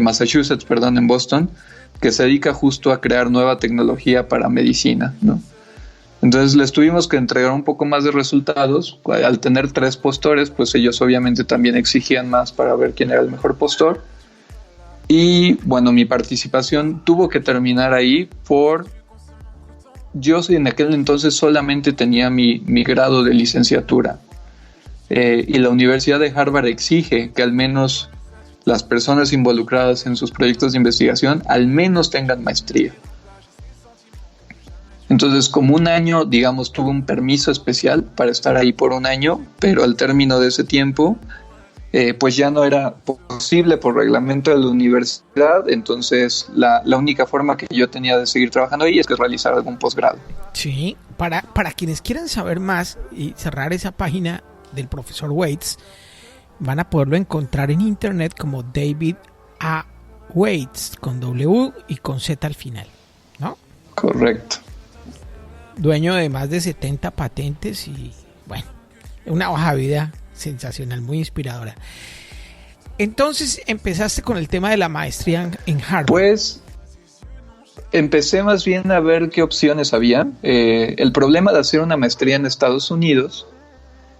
Massachusetts, en Boston, que se dedica justo a crear nueva tecnología para medicina, ¿no? Entonces les tuvimos que entregar un poco más de resultados. Al tener 3 postores, pues ellos obviamente también exigían más para ver quién era el mejor postor. Y bueno, mi participación tuvo que terminar ahí yo en aquel entonces solamente tenía mi grado de licenciatura. Y la Universidad de Harvard exige que al menos las personas involucradas en sus proyectos de investigación al menos tengan maestría. Entonces, como un año, digamos, tuve un permiso especial para estar ahí por un año, pero al término de ese tiempo, pues ya no era posible por reglamento de la universidad. Entonces, la única forma que yo tenía de seguir trabajando ahí es que realizar algún posgrado. Sí, para quienes quieran saber más y cerrar esa página del profesor Waits, van a poderlo encontrar en internet como David A. Waits, con W y con Z al final, ¿no? Correcto. Dueño de más de 70 patentes y, bueno, una hoja de vida sensacional, muy inspiradora. Entonces, empezaste con el tema de la maestría en Harvard. Pues empecé más bien a ver qué opciones había. El problema de hacer una maestría en Estados Unidos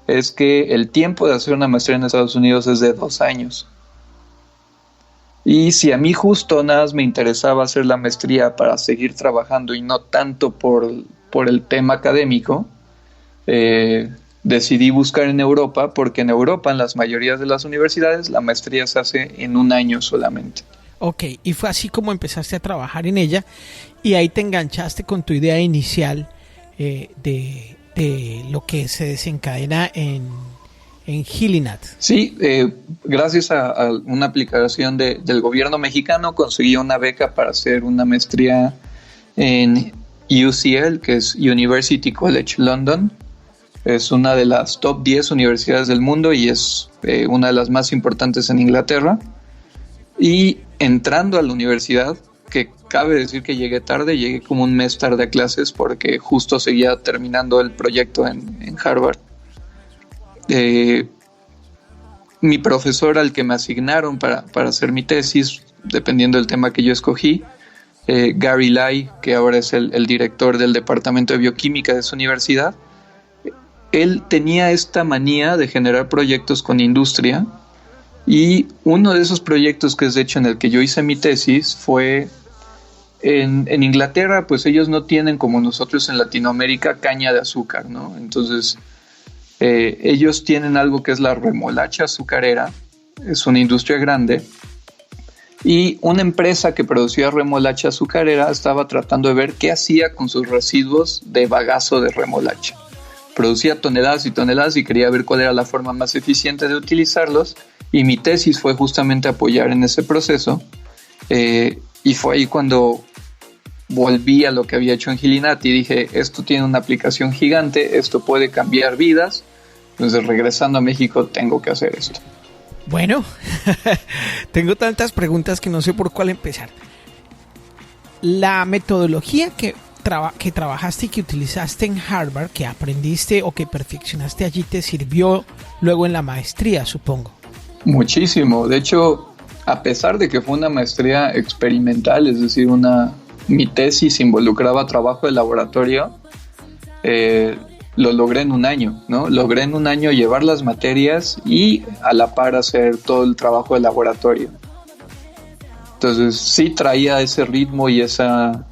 es que el tiempo de hacer una maestría en Estados Unidos es de 2 años. Y si a mí justo nada más me interesaba hacer la maestría para seguir trabajando y no tanto por el tema académico, decidí buscar en Europa, porque en Europa, en las mayorías de las universidades, la maestría se hace en 1 año solamente. Ok, y fue así como empezaste a trabajar en ella, y ahí te enganchaste con tu idea inicial de lo que se desencadena en Gilinat. Sí, gracias a una aplicación del gobierno mexicano conseguí una beca para hacer una maestría en UCL, que es University College London. Es una de las top 10 universidades del mundo y es una de las más importantes en Inglaterra. Y entrando a la universidad, que cabe decir que llegué tarde, llegué como un mes tarde a clases porque justo seguía terminando el proyecto en Harvard. mi profesor al que me asignaron para hacer mi tesis, dependiendo del tema que yo escogí, Gary Lai, que ahora es el director del departamento de bioquímica de su universidad, él tenía esta manía de generar proyectos con industria, y uno de esos proyectos, que es de hecho en el que yo hice mi tesis, fue en Inglaterra. Pues ellos no tienen, como nosotros en Latinoamérica, caña de azúcar, ¿no? Entonces ellos tienen algo que es la remolacha azucarera. Es una industria grande, y una empresa que producía remolacha azucarera estaba tratando de ver qué hacía con sus residuos de bagazo de remolacha. Producía toneladas y toneladas y quería ver cuál era la forma más eficiente de utilizarlos, y mi tesis fue justamente apoyar en ese proceso, y fue ahí cuando volví a lo que había hecho en Gilinati y dije, esto tiene una aplicación gigante, esto puede cambiar vidas, entonces regresando a México tengo que hacer esto. Bueno, tengo tantas preguntas que no sé por cuál empezar. La metodología que trabajaste y que utilizaste en Harvard, que aprendiste o que perfeccionaste allí, te sirvió luego en la maestría, supongo. Muchísimo. De hecho, a pesar de que fue una maestría experimental, es decir, mi tesis involucraba trabajo de laboratorio, lo logré en un año, ¿no? Logré en un año llevar las materias y a la par hacer todo el trabajo de laboratorio. Entonces sí traía ese ritmo y esa,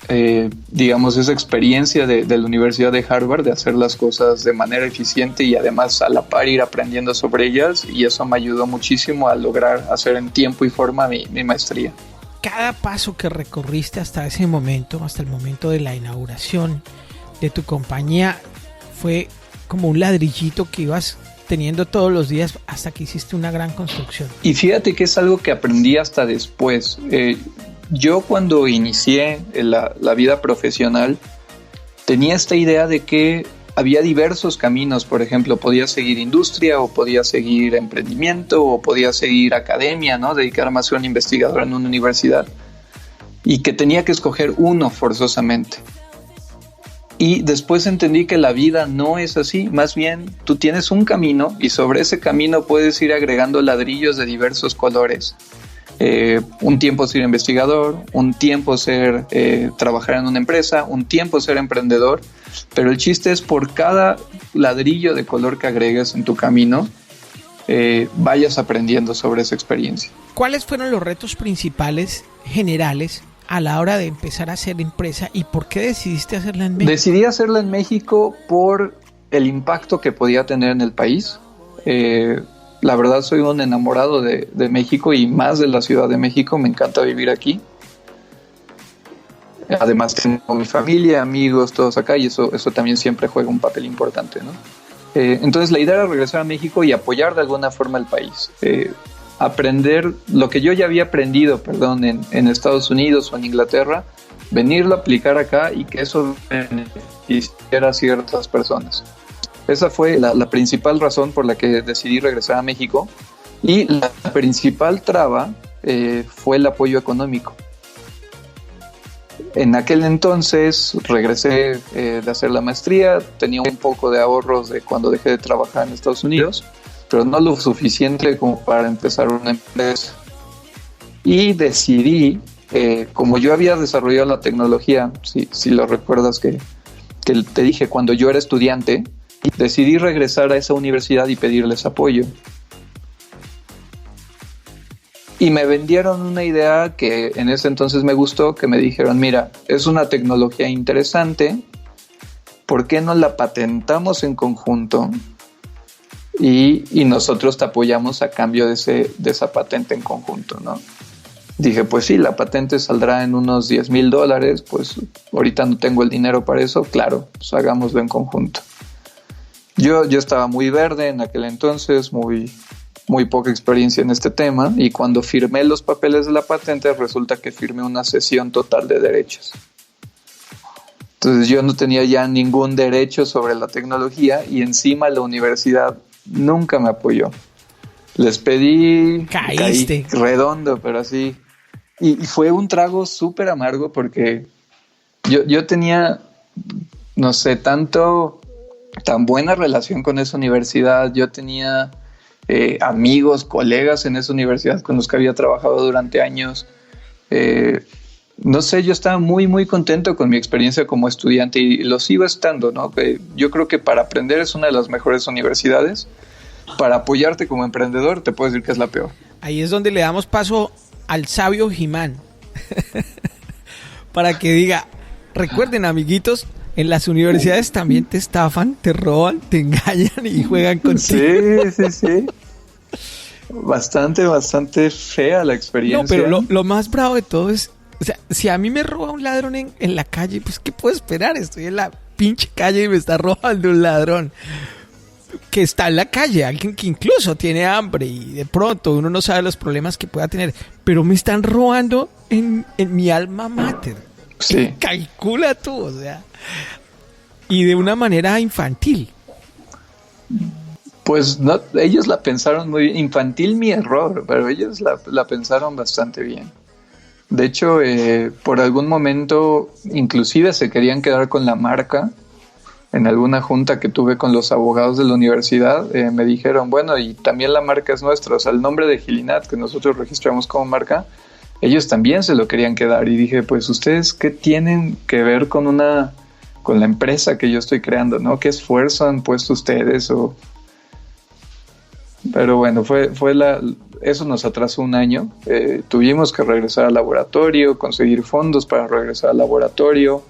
esa experiencia de la Universidad de Harvard, de hacer las cosas de manera eficiente y además a la par ir aprendiendo sobre ellas, y eso me ayudó muchísimo a lograr hacer en tiempo y forma mi maestría. Cada paso que recorriste hasta ese momento, hasta el momento de la inauguración de tu compañía, fue como un ladrillito que ibas teniendo todos los días hasta que hiciste una gran construcción. Y fíjate que es algo que aprendí hasta después. Yo cuando inicié la vida profesional tenía esta idea de que había diversos caminos. Por ejemplo, podía seguir industria, o podía seguir emprendimiento, o podía seguir academia, ¿no? Dedicarme a ser un investigador en una universidad, y que tenía que escoger uno forzosamente. Y después entendí que la vida no es así. Más bien, tú tienes un camino y sobre ese camino puedes ir agregando ladrillos de diversos colores. Un tiempo ser investigador, un tiempo trabajar en una empresa, un tiempo ser emprendedor, pero el chiste es por cada ladrillo de color que agregues en tu camino, vayas aprendiendo sobre esa experiencia. ¿Cuáles fueron los retos principales generales a la hora de empezar a hacer empresa, y por qué decidiste hacerla en México? Decidí hacerla en México por el impacto que podía tener en el país. La verdad, soy un enamorado de México, y más de la Ciudad de México. Me encanta vivir aquí. Además tengo mi familia, amigos, todos acá, y eso también siempre juega un papel importante, ¿no? Entonces la idea era regresar a México y apoyar de alguna forma al país. Aprender lo que yo ya había aprendido, en Estados Unidos o en Inglaterra, venirlo a aplicar acá y que eso beneficiara a ciertas personas. Esa fue la principal razón por la que decidí regresar a México, y la principal traba fue el apoyo económico. En aquel entonces regresé de hacer la maestría, tenía un poco de ahorros de cuando dejé de trabajar en Estados Unidos, pero no lo suficiente como para empezar una empresa. Y decidí, como yo había desarrollado la tecnología, si lo recuerdas que te dije cuando yo era estudiante, decidí regresar a esa universidad y pedirles apoyo. Y me vendieron una idea que en ese entonces me gustó, que me dijeron, mira, es una tecnología interesante, ¿por qué no la patentamos en conjunto? Y nosotros te apoyamos a cambio de esa patente en conjunto, ¿no? Dije, pues sí, la patente saldrá en unos $10,000, pues ahorita no tengo el dinero para eso, claro, pues hagámoslo en conjunto. Yo estaba muy verde en aquel entonces, muy poca experiencia en este tema, y cuando firmé los papeles de la patente resulta que firmé una cesión total de derechos. Entonces yo no tenía ya ningún derecho sobre la tecnología, y encima la universidad nunca me apoyó. Les pedí, caí redondo, pero así. Y fue un trago súper amargo, porque yo tenía, no sé, tan buena relación con esa universidad. Yo tenía amigos, colegas en esa universidad con los que había trabajado durante años. No sé, yo estaba muy, muy contento con mi experiencia como estudiante y lo sigo estando, ¿no? Yo creo que para aprender es una de las mejores universidades. Para apoyarte como emprendedor, te puedo decir que es la peor. Ahí es donde le damos paso al sabio Jimán. Para que diga, recuerden, amiguitos, en las universidades también te estafan, te roban, te engañan y juegan contigo. Sí. Bastante fea la experiencia. No, pero lo más bravo de todo es, o sea, si a mí me roba un ladrón en la calle, pues ¿qué puedo esperar? Estoy en la pinche calle y me está robando un ladrón que está en la calle, alguien que incluso tiene hambre y de pronto uno no sabe los problemas que pueda tener, pero me están robando en mi alma mater. Sí. Calcula tú, o sea, y de una manera infantil. Pues no, ellos la pensaron muy bien. Infantil mi error, pero ellos la pensaron bastante bien. De hecho, por algún momento, inclusive se querían quedar con la marca. En alguna junta que tuve con los abogados de la universidad, me dijeron, bueno, y también la marca es nuestra. O sea, el nombre de Gilinat, que nosotros registramos como marca, ellos también se lo querían quedar. Y dije, pues, ¿ustedes qué tienen que ver con la empresa que yo estoy creando, ¿no? ¿Qué esfuerzo han puesto ustedes? Pero bueno, eso nos atrasó un año. Tuvimos que regresar al laboratorio, conseguir fondos para regresar al laboratorio,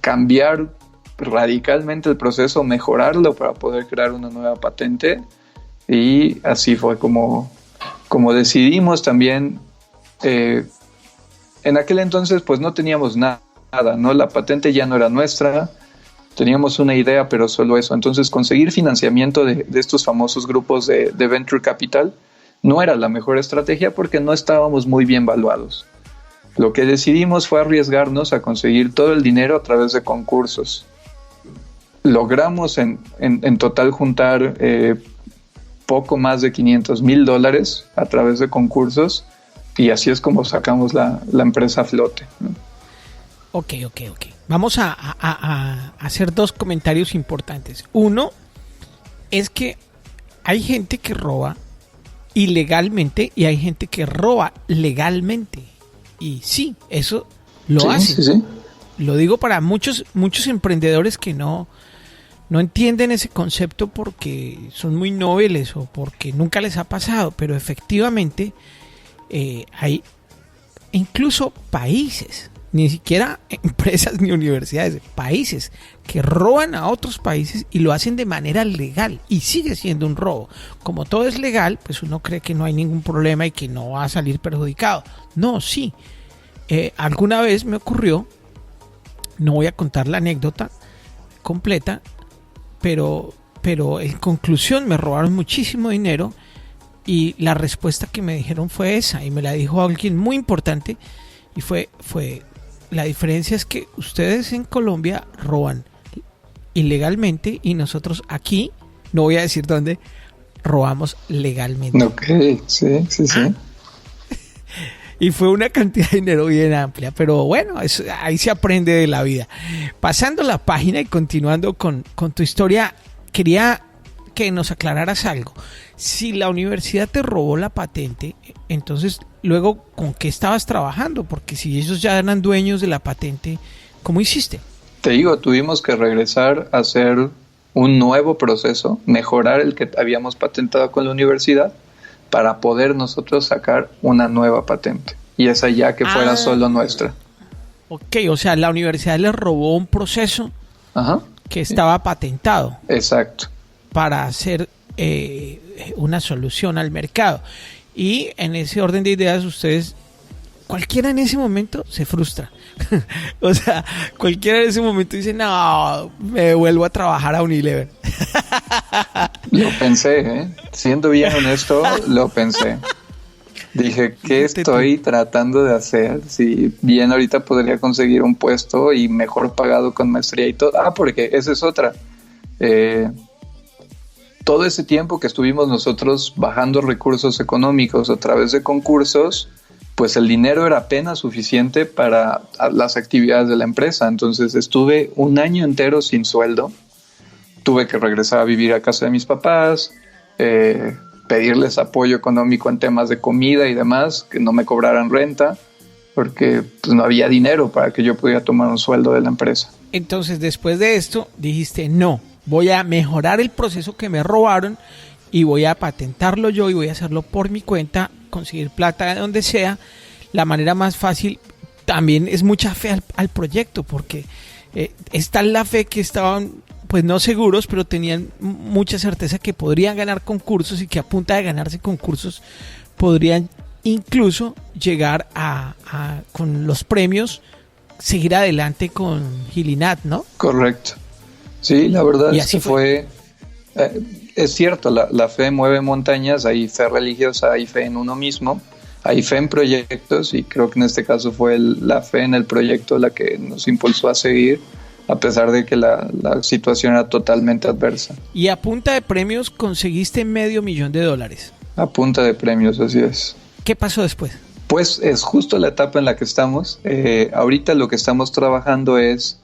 cambiar radicalmente el proceso, mejorarlo para poder crear una nueva patente, y así fue como decidimos también. En aquel entonces pues no teníamos nada, ¿no? La patente ya no era nuestra. Teníamos una idea, pero solo eso. Entonces, conseguir financiamiento de estos famosos grupos de Venture Capital no era la mejor estrategia porque no estábamos muy bien valuados. Lo que decidimos fue arriesgarnos a conseguir todo el dinero a través de concursos. Logramos en total juntar poco más de $500,000 a través de concursos, y así es como sacamos la empresa a flote, ¿no? Ok. Vamos a hacer dos comentarios importantes. Uno es que hay gente que roba ilegalmente y hay gente que roba legalmente. Y sí, eso lo hacen. Sí. Lo digo para muchos emprendedores que no entienden ese concepto porque son muy noveles o porque nunca les ha pasado, pero efectivamente hay incluso países, ni siquiera empresas ni universidades, países que roban a otros países y lo hacen de manera legal y sigue siendo un robo. Como todo es legal, pues uno cree que no hay ningún problema y que no va a salir perjudicado. No, sí. Alguna vez me ocurrió, no voy a contar la anécdota completa, pero en conclusión me robaron muchísimo dinero y la respuesta que me dijeron fue esa, y me la dijo alguien muy importante, y fue la diferencia es que ustedes en Colombia roban ilegalmente y nosotros aquí, no voy a decir dónde, robamos legalmente. Ok, sí. Y fue una cantidad de dinero bien amplia, pero bueno, ahí se aprende de la vida. Pasando la página y continuando con tu historia, quería que nos aclararas algo. Si la universidad te robó la patente, entonces luego ¿con qué estabas trabajando? Porque si ellos ya eran dueños de la patente, ¿cómo hiciste? Te digo, tuvimos que regresar a hacer un nuevo proceso, mejorar el que habíamos patentado con la universidad para poder nosotros sacar una nueva patente, y esa ya que fuera solo nuestra. Ok, o sea, la universidad les robó un proceso que estaba patentado. Exacto. Para hacer una solución al mercado. Y en ese orden de ideas, ustedes, cualquiera en ese momento se frustra. O sea, cualquiera en ese momento dice, no, me vuelvo a trabajar a Unilever. Lo pensé, siendo bien honesto, lo pensé. Dije, ¿qué estoy tratando de hacer? Si bien ahorita podría conseguir un puesto y mejor pagado con maestría y todo. Porque esa es otra. Todo ese tiempo que estuvimos nosotros bajando recursos económicos a través de concursos, pues el dinero era apenas suficiente para las actividades de la empresa. Entonces estuve un año entero sin sueldo. Tuve que regresar a vivir a casa de mis papás. pedirles apoyo económico en temas de comida y demás, que no me cobraran renta, porque pues, no había dinero para que yo pudiera tomar un sueldo de la empresa. Entonces, después de esto, dijiste, no, voy a mejorar el proceso que me robaron y voy a patentarlo yo y voy a hacerlo por mi cuenta, conseguir plata de donde sea. La manera más fácil también es mucha fe al proyecto, porque es tal la fe que estaban, pues no seguros, pero tenían mucha certeza que podrían ganar concursos y que a punta de ganarse concursos podrían incluso llegar con los premios, seguir adelante con Gilinat, ¿no? Correcto. Sí, la verdad y es así que fue es cierto, la fe mueve montañas, hay fe religiosa, hay fe en uno mismo, hay fe en proyectos, y creo que en este caso fue la fe en el proyecto la que nos impulsó a seguir, a pesar de que la situación era totalmente adversa. Y a punta de premios conseguiste $500,000. A punta de premios, así es. ¿Qué pasó después? Pues es justo la etapa en la que estamos. Ahorita lo que estamos trabajando es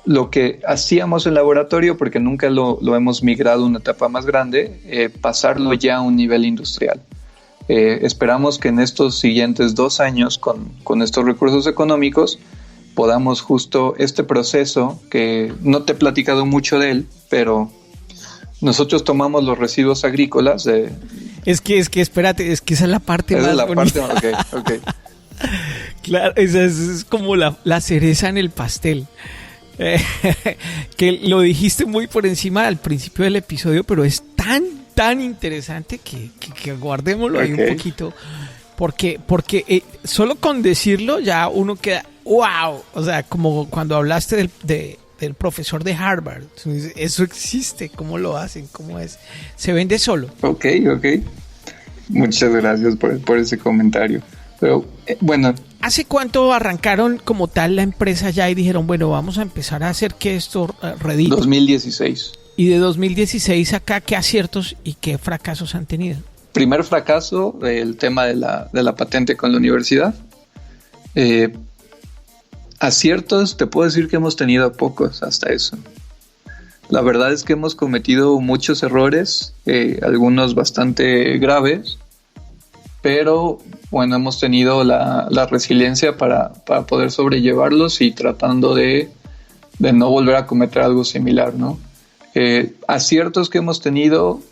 lo que hacíamos en laboratorio, porque nunca lo hemos migrado a una etapa más grande, pasarlo ya a un nivel industrial. Esperamos que en estos siguientes 2 años, con estos recursos económicos, podamos justo este proceso, que no te he platicado mucho de él, pero nosotros tomamos los residuos agrícolas. Es que espérate, es que esa es la parte esa más es la bonita. parte, ok. Claro, esa es como la cereza en el pastel. Que lo dijiste muy por encima al principio del episodio, pero es tan interesante que guardémoslo ahí un poquito, porque solo con decirlo ya uno queda wow, o sea, como cuando hablaste del profesor de Harvard, eso existe, ¿cómo lo hacen? ¿Cómo es? Se vende solo. Ok, muchas gracias por ese comentario. Pero bueno, ¿hace cuánto arrancaron como tal la empresa ya y dijeron, bueno, vamos a empezar a hacer que esto redite? 2016. Y de 2016 acá, ¿qué aciertos y qué fracasos han tenido? Primer fracaso, el tema de la patente con la universidad. Aciertos, te puedo decir que hemos tenido pocos hasta eso. La verdad es que hemos cometido muchos errores, algunos bastante graves, pero bueno, hemos tenido la resiliencia para poder sobrellevarlos y tratando de no volver a cometer algo similar, ¿no? Aciertos que hemos tenido,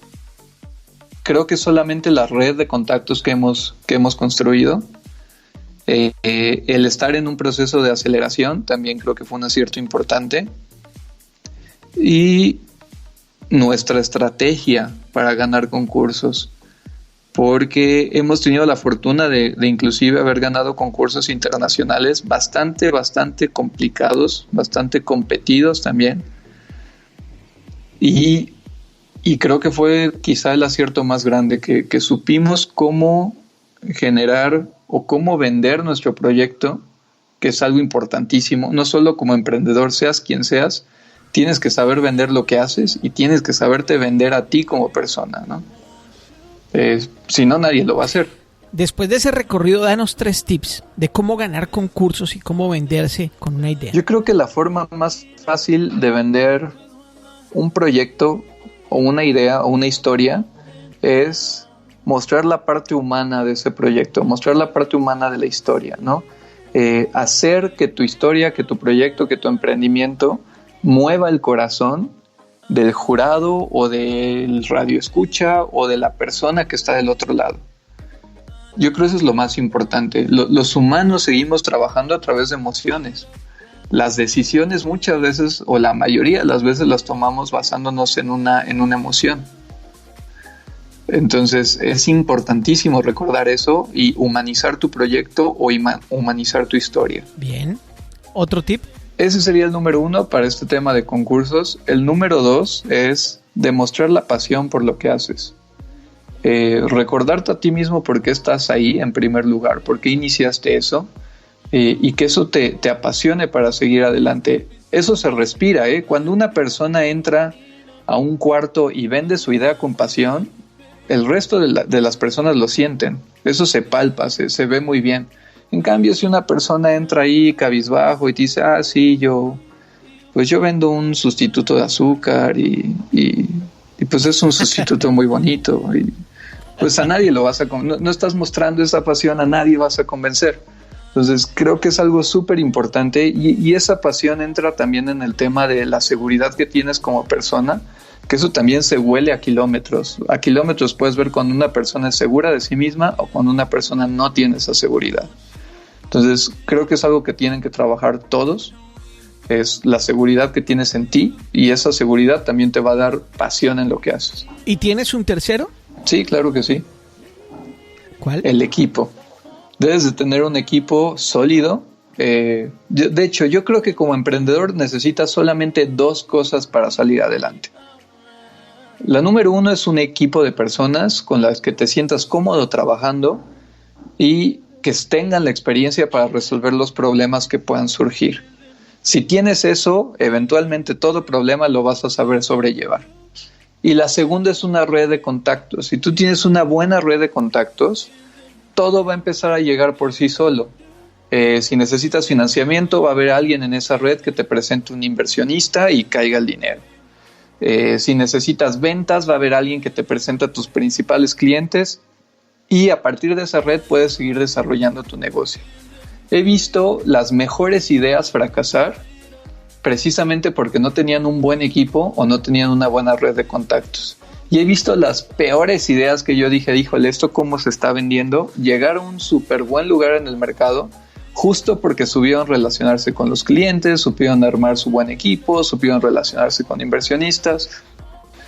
creo que solamente la red de contactos que hemos construido. El estar en un proceso de aceleración también creo que fue un acierto importante, y nuestra estrategia para ganar concursos, porque hemos tenido la fortuna de inclusive haber ganado concursos internacionales bastante complicados, bastante competidos también, y creo que fue quizá el acierto más grande, que supimos cómo generar o cómo vender nuestro proyecto, que es algo importantísimo. No solo como emprendedor, seas quien seas, tienes que saber vender lo que haces y tienes que saberte vender a ti como persona, ¿no? Si no, nadie lo va a hacer. Después de ese recorrido, danos 3 tips de cómo ganar concursos y cómo venderse con una idea. Yo creo que la forma más fácil de vender un proyecto o una idea o una historia es mostrar la parte humana de ese proyecto, mostrar la parte humana de la historia, ¿no? Hacer que tu historia, que tu proyecto, que tu emprendimiento mueva el corazón del jurado o del radioescucha o de la persona que está del otro lado. Yo creo que eso es lo más importante. Los humanos seguimos trabajando a través de emociones. Las decisiones muchas veces, o la mayoría de las veces, las tomamos basándonos en una emoción. Entonces es importantísimo recordar eso y humanizar tu proyecto o humanizar tu historia. Bien. ¿Otro tip? Ese sería el número 1 para este tema de concursos. El número 2 es demostrar la pasión por lo que haces. Recordarte a ti mismo por qué estás ahí en primer lugar, por qué iniciaste eso, y que eso te apasione para seguir adelante. Eso se respira, ¿eh? Cuando una persona entra a un cuarto y vende su idea con pasión, el resto de las personas lo sienten. Eso se palpa, se ve muy bien. En cambio, si una persona entra ahí cabizbajo y te dice, sí, yo vendo un sustituto de azúcar y y pues es un sustituto muy bonito y pues a nadie lo vas a no estás mostrando esa pasión, a nadie vas a convencer. Entonces creo que es algo súper importante y esa pasión entra también en el tema de la seguridad que tienes como persona, que eso también se huele a kilómetros. A kilómetros puedes ver cuando una persona es segura de sí misma o cuando una persona no tiene esa seguridad. Entonces creo que es algo que tienen que trabajar todos, es la seguridad que tienes en ti y esa seguridad también te va a dar pasión en lo que haces. ¿Y tienes un tercero? Sí, claro que sí. ¿Cuál? El equipo. Debes de tener un equipo sólido. De hecho, yo creo que como emprendedor necesitas solamente 2 cosas para salir adelante. La número 1 es un equipo de personas con las que te sientas cómodo trabajando y que tengan la experiencia para resolver los problemas que puedan surgir. Si tienes eso, eventualmente todo problema lo vas a saber sobrellevar. Y la segunda es una red de contactos. Si tú tienes una buena red de contactos, todo va a empezar a llegar por sí solo. Si necesitas financiamiento, va a haber alguien en esa red que te presente un inversionista y caiga el dinero. Si necesitas ventas, va a haber alguien que te presente a tus principales clientes y a partir de esa red puedes seguir desarrollando tu negocio. He visto las mejores ideas fracasar precisamente porque no tenían un buen equipo o no tenían una buena red de contactos. Y he visto las peores ideas que yo dije, híjole, ¿esto cómo se está vendiendo? Llegar a un súper buen lugar en el mercado justo porque supieron relacionarse con los clientes, supieron armar su buen equipo, supieron relacionarse con inversionistas.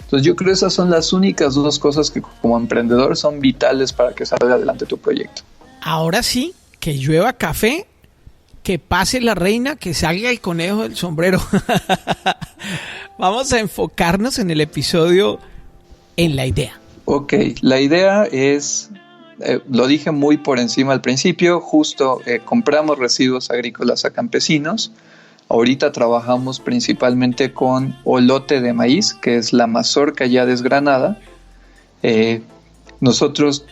Entonces yo creo que esas son las únicas 2 cosas que como emprendedor son vitales para que salga adelante tu proyecto. Ahora sí, que llueva café, que pase la reina, que salga el conejo del sombrero. Vamos a enfocarnos en el episodio en la idea. Ok, la idea es, lo dije muy por encima al principio, justo compramos residuos agrícolas a campesinos. Ahorita trabajamos principalmente con olote de maíz, que es la mazorca ya desgranada. Nosotros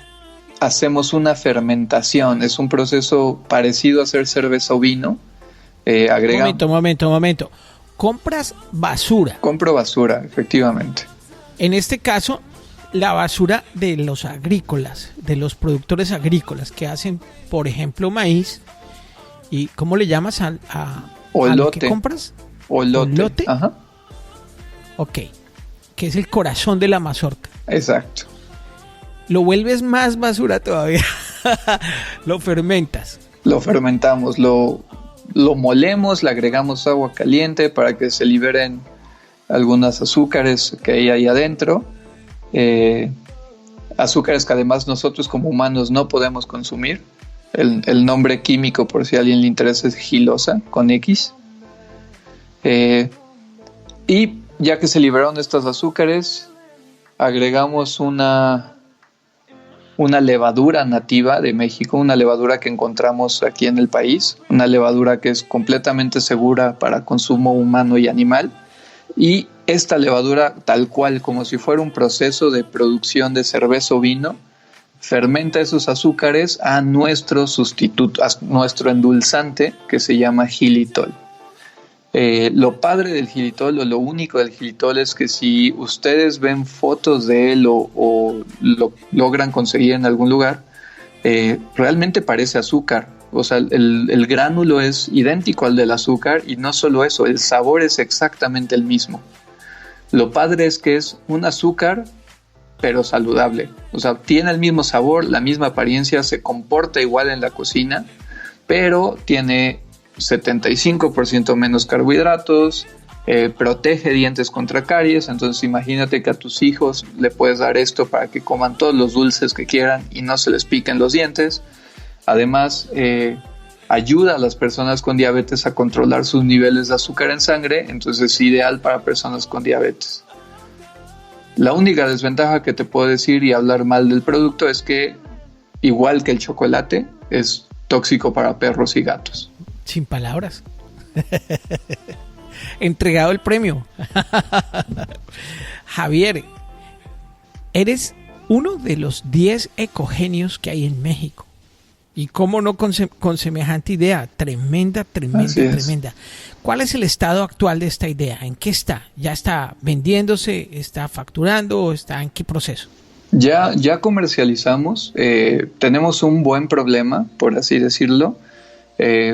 hacemos una fermentación, es un proceso parecido a hacer cerveza o vino. Momento. ¿Compras basura? Compro basura, efectivamente. En este caso, la basura de los agrícolas, de los productores agrícolas que hacen, por ejemplo, maíz. ¿Y cómo le llamas a lo que compras? Olote. Ajá. Ok, que es el corazón de la mazorca. Exacto. Lo vuelves más basura todavía. Lo fermentas. Lo fermentamos, lo molemos, le agregamos agua caliente para que se liberen algunas azúcares que hay ahí adentro. Azúcares que además nosotros como humanos no podemos consumir. El nombre químico, por si a alguien le interesa, es gilosa, con X. Y ya que se liberaron estos azúcares, agregamos una levadura nativa de México, una levadura que encontramos aquí en el país, una levadura que es completamente segura para consumo humano y animal. Y esta levadura, tal cual, como si fuera un proceso de producción de cerveza o vino, fermenta esos azúcares a nuestro sustituto, a nuestro endulzante, que se llama xilitol. Lo padre del xilitol, o lo único del xilitol, es que si ustedes ven fotos de él o lo logran conseguir en algún lugar, realmente parece azúcar. O sea, el gránulo es idéntico al del azúcar y no solo eso, el sabor es exactamente el mismo. Lo padre es que es un azúcar, pero saludable. O sea, tiene el mismo sabor, la misma apariencia, se comporta igual en la cocina, pero tiene 75% menos carbohidratos, protege dientes contra caries. Entonces imagínate que a tus hijos le puedes dar esto para que coman todos los dulces que quieran y no se les piquen los dientes. Además, ayuda a las personas con diabetes a controlar sus niveles de azúcar en sangre, entonces es ideal para personas con diabetes. La única desventaja que te puedo decir y hablar mal del producto es que, igual que el chocolate, es tóxico para perros y gatos. Sin palabras. Entregado el premio. Javier, eres uno de los 10 ecogenios que hay en México. Y cómo no con semejante idea, tremenda. ¿Cuál es el estado actual de esta idea? ¿En qué está? ¿Ya está vendiéndose? ¿Está facturando? ¿Está en qué proceso? Ya comercializamos. Tenemos un buen problema, por así decirlo.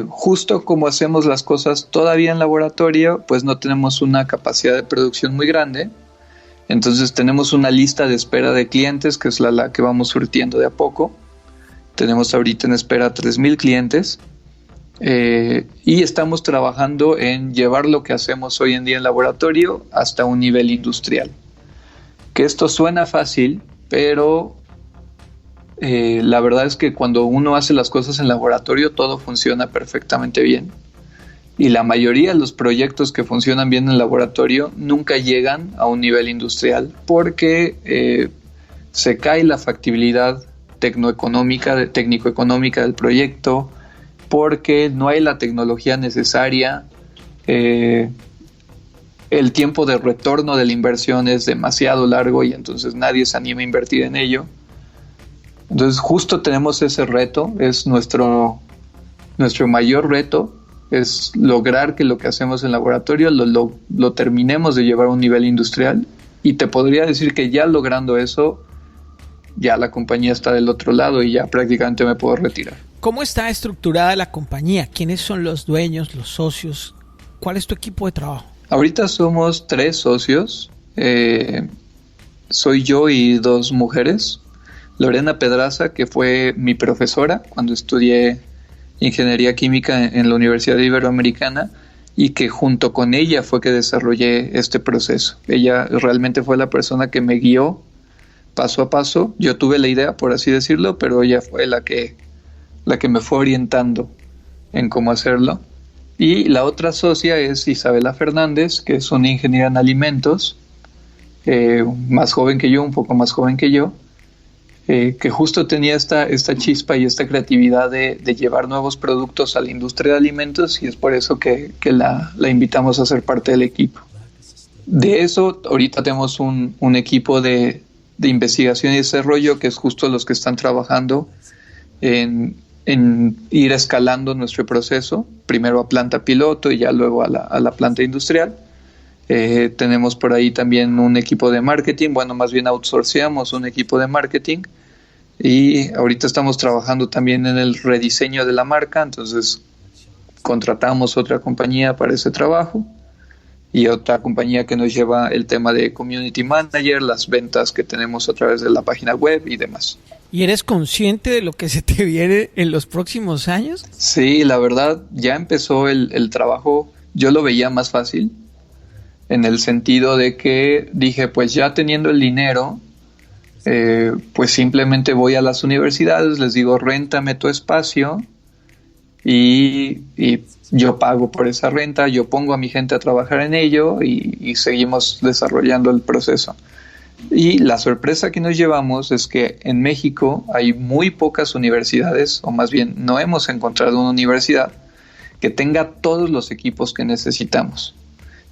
Justo como hacemos las cosas todavía en laboratorio, pues no tenemos una capacidad de producción muy grande. Entonces tenemos una lista de espera de clientes, que es la que vamos surtiendo de a poco. Tenemos ahorita en espera 3,000 clientes y estamos trabajando en llevar lo que hacemos hoy en día en laboratorio hasta un nivel industrial. Que esto suena fácil, pero la verdad es que cuando uno hace las cosas en laboratorio todo funciona perfectamente bien. Y la mayoría de los proyectos que funcionan bien en laboratorio nunca llegan a un nivel industrial porque se cae la factibilidad técnico-económica del proyecto, porque no hay la tecnología necesaria, el tiempo de retorno de la inversión es demasiado largo y entonces nadie se anima a invertir en ello. Entonces justo tenemos ese reto, es nuestro mayor reto, es lograr que lo que hacemos en laboratorio lo terminemos de llevar a un nivel industrial, y te podría decir que ya logrando eso, ya la compañía está del otro lado y ya prácticamente me puedo retirar. ¿Cómo está estructurada la compañía? ¿Quiénes son los dueños, los socios? ¿Cuál es tu equipo de trabajo? Ahorita somos 3 socios. Soy yo y 2 mujeres. Lorena Pedraza, que fue mi profesora cuando estudié ingeniería química en la Universidad Iberoamericana, y que junto con ella fue que desarrollé este proceso. Ella realmente fue la persona que me guió paso a paso. Yo tuve la idea, por así decirlo, pero ella fue la que me fue orientando en cómo hacerlo. Y la otra socia es Isabela Fernández, que es una ingeniera en alimentos, más joven que yo, un poco más joven que yo, que justo tenía esta chispa y esta creatividad de llevar nuevos productos a la industria de alimentos, y es por eso que la invitamos a ser parte del equipo. De eso, ahorita tenemos un equipo de investigación y desarrollo, que es justo los que están trabajando en ir escalando nuestro proceso, primero a planta piloto y ya luego a la planta industrial. Tenemos por ahí también un equipo de marketing, bueno, más bien outsourceamos un equipo de marketing, y ahorita estamos trabajando también en el rediseño de la marca, entonces contratamos otra compañía para ese trabajo, y otra compañía que nos lleva el tema de community manager, las ventas que tenemos a través de la página web y demás. ¿Y eres consciente de lo que se te viene en los próximos años? Sí, la verdad, ya empezó el trabajo. Yo lo veía más fácil, en el sentido de que dije, pues ya teniendo el dinero, pues simplemente voy a las universidades, les digo, réntame tu espacio, y yo pago por esa renta, yo pongo a mi gente a trabajar en ello y seguimos desarrollando el proceso. Y la sorpresa que nos llevamos es que en México hay muy pocas universidades, o más bien no hemos encontrado una universidad que tenga todos los equipos que necesitamos.